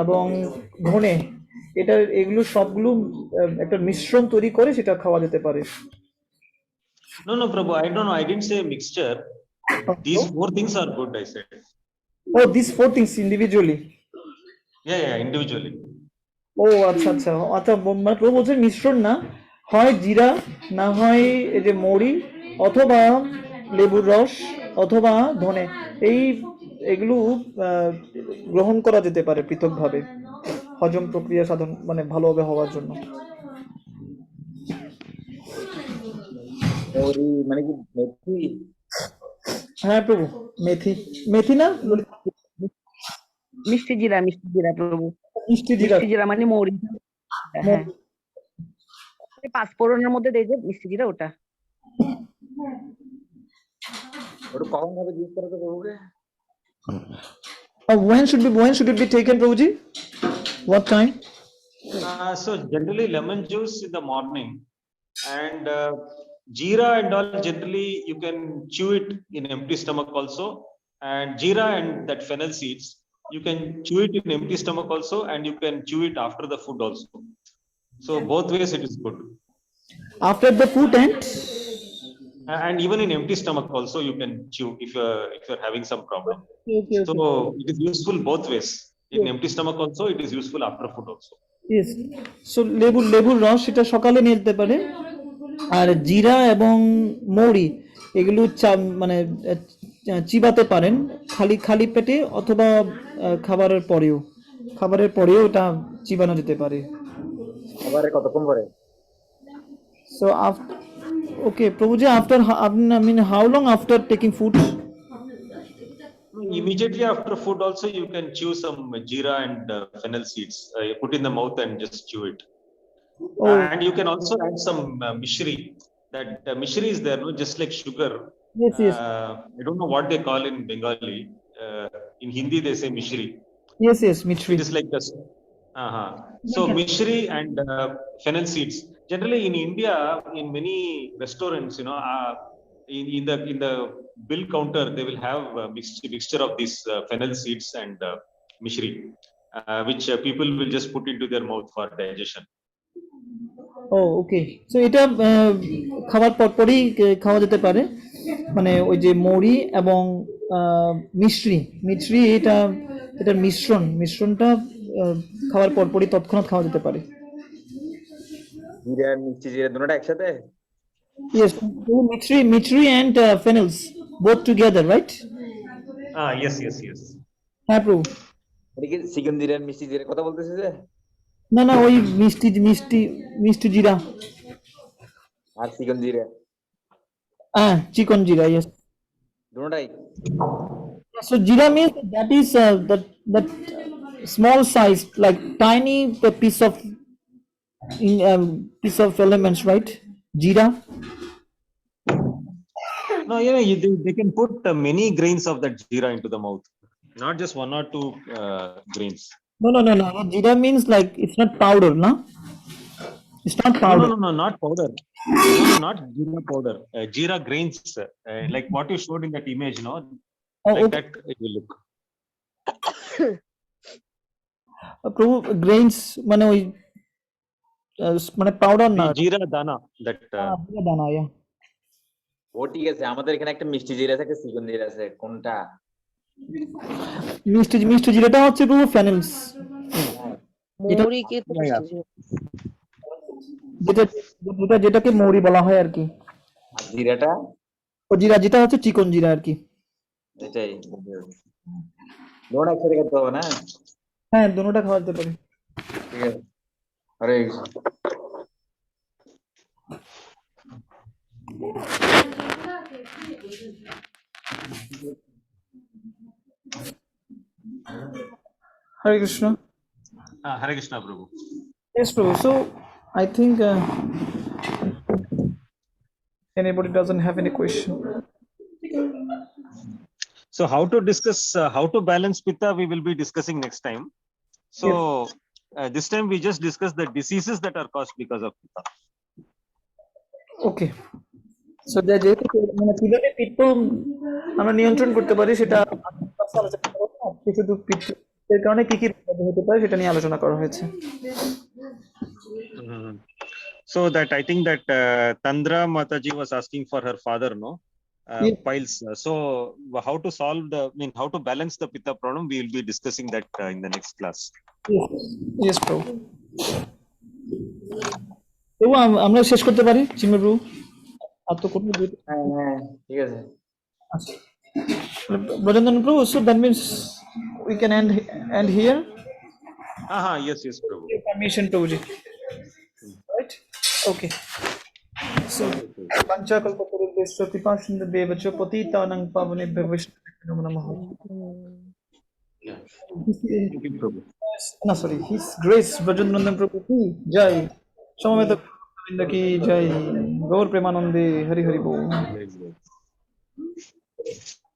এবং ধনে, এগুলো সবগুলো একটা মিশ্রণ তৈরি করে সেটা খাওয়া যেতে পারে। No, Prabhu, I don't know. I didn't say mixture. These 4 things are good, I said. Oh, these 4 things individually? Yeah, individually. Oh, আচ্ছা মানে প্রভু বলছেন মিশ্রণ না, হয় জিরা, না হয় এই যে মৌরি, অথবা লেবুর রস, অথবা ধনে, এগুলো গ্রহণ করা যেতে পারে পৃথকভাবে হজম প্রক্রিয়া সাধন মানে ভালোভাবে হওয়ার জন্য। মানে কি মেথি? হ্যাঁ প্রভু, মেথি না, মিষ্টি জিরা প্রভু, মিষ্টি জিরা মানে মৌরি। হ্যাঁ, পাঁচফোড়নের মধ্যে দেয় যে মিষ্টি জিরা, ওটা কখন ভাবে ইউজ করা তো প্রভুকে? when should it be taken, Prabhuji? What time? So generally lemon juice in the morning, and jeera and all, generally you can chew it in empty stomach also, and jeera and that fennel seeds you can chew it in empty stomach also, and you can chew it after the food also. So both ways it is good. After the food and even in empty stomach also you can chew if you're having some problem. Okay. So it is useful both ways. In empty stomach also it is useful after food also. Yes. So লেবুর রস এটা সকালে নিতে পারে, আর জিরা এবং মৌরি এগুলো মানে চিবাতে পারেন খালি পেটে, অথবা খাবারের পরেও এটা চিবানো যেতে পারে। খাবারে কতক্ষণ পরে? So after, okay, Prabhuji, how long after taking food? Immediately after food also you can chew some jeera and fennel seeds. You put in the mouth and just chew it. And you can also add some mishri. That mishri is there, no? Just like sugar. Yes. I don't know what they call in Bengali. In Hindi they say mishri. Yes, mishri. It is like this. So mishri and fennel seeds. Generally in India, in many restaurants, in the bill counter they will have a mixture of these fennel seeds and mishri, which people will just put into their mouth for digestion. Oh, okay. So এটা খাবার পরই খাওয়া যেতে পারে, মানে ওই যে মৌরি এবং মিশ্রি এটার মিশ্রণটা খাবার পরই তৎক্ষণাৎ খাওয়া যেতে পারে। জিরা মিষ্টি জিরা দুটোটা একসাথে? Yes, mishri and fennels both together, right? Yes. হ্যাঁ প্রভু। এটা কি চিকেন জিরা মিষ্টি জিরা কথা বলতেছে যে? না ওই মিষ্টি জিরা আর চিকেন জিরা? চিকন জিরা, yes. দুটোটাই? So jeera means that is that small size, like tiny piece of elements, right? Jeera? No, they can put many grains of that jeera into the mouth, not just one or two grains. No. Jeera means like it's not powder, no? It's not powder. No, not powder. No, not jeera powder. Jeera grains, like what you showed in that image, no? Oh, Like okay. that it will look. প্রভু grains মানে ওই মানে powder না, Jeera dana, that জিরা দানা, ও ঠিক আছে, আমাদের এখানে একটা মিষ্টি জিরা আছে, একটা চিকন জিরা আছে, কোনটা? মিষ্টি জিরাটা হচ্ছে প্রভু ফ্যানেলস, মৌরি কে তো Yeah. যেটাকে মৌরি বলা হয় আর কি। আর জিরাটা ও জিরা যেটা হচ্ছে চিকন জিরা আর কি। এটাই দোনো একসাথে খেতে হবে না? হ্যাঁ, দুটোটা খাওয়া যেতে পারে। ঠিক আছে, হরে Krishna. Hare Krishna. Hare Krishna, Prabhu. Yes, Prabhu. So I think anybody doesn't have any question. So how to discuss, how to balance Pitta, we will be discussing next time. So this time we just discuss the diseases that are caused because of Pitta. Okay. So যেহেতু মানে কিভাবে পিত্ত আমরা নিয়ন্ত্রণ করতে পারি সেটা আলোচনা করা হয়েছে, শুধু পিত্তের কারণে কি কি রোগ হতে পারে সেটা নিয়ে আলোচনা করা হয়েছে। So that I think that Tandra Mataji was asking for her father, no? Piles. So how to solve how to balance the Pitta problem, we will be discussing that in the next class. Yes, Prabhu. প্রভু আমরা শেষ করতে পারি চিন্ময় প্রভু? আর তো কোনো হ্যাঁ, ঠিক আছে। আচ্ছা, Vrajendran Prabhu, so that means we can end here. Yes, Prabhu. Permission, Prabhuji. Right? Okay. So, Panchakalpatarubhyascha Kripasindhubhyeva Patitanang Pavanebhyo Vaishnavebhyo Namo Namaha. Thank you, Prabhu. No, sorry. His Grace Vrajendranandan Prabhu ki Jai. Samaveta Govinda ki Jai. Gaur Premanande Hari Hari Bol. Very good.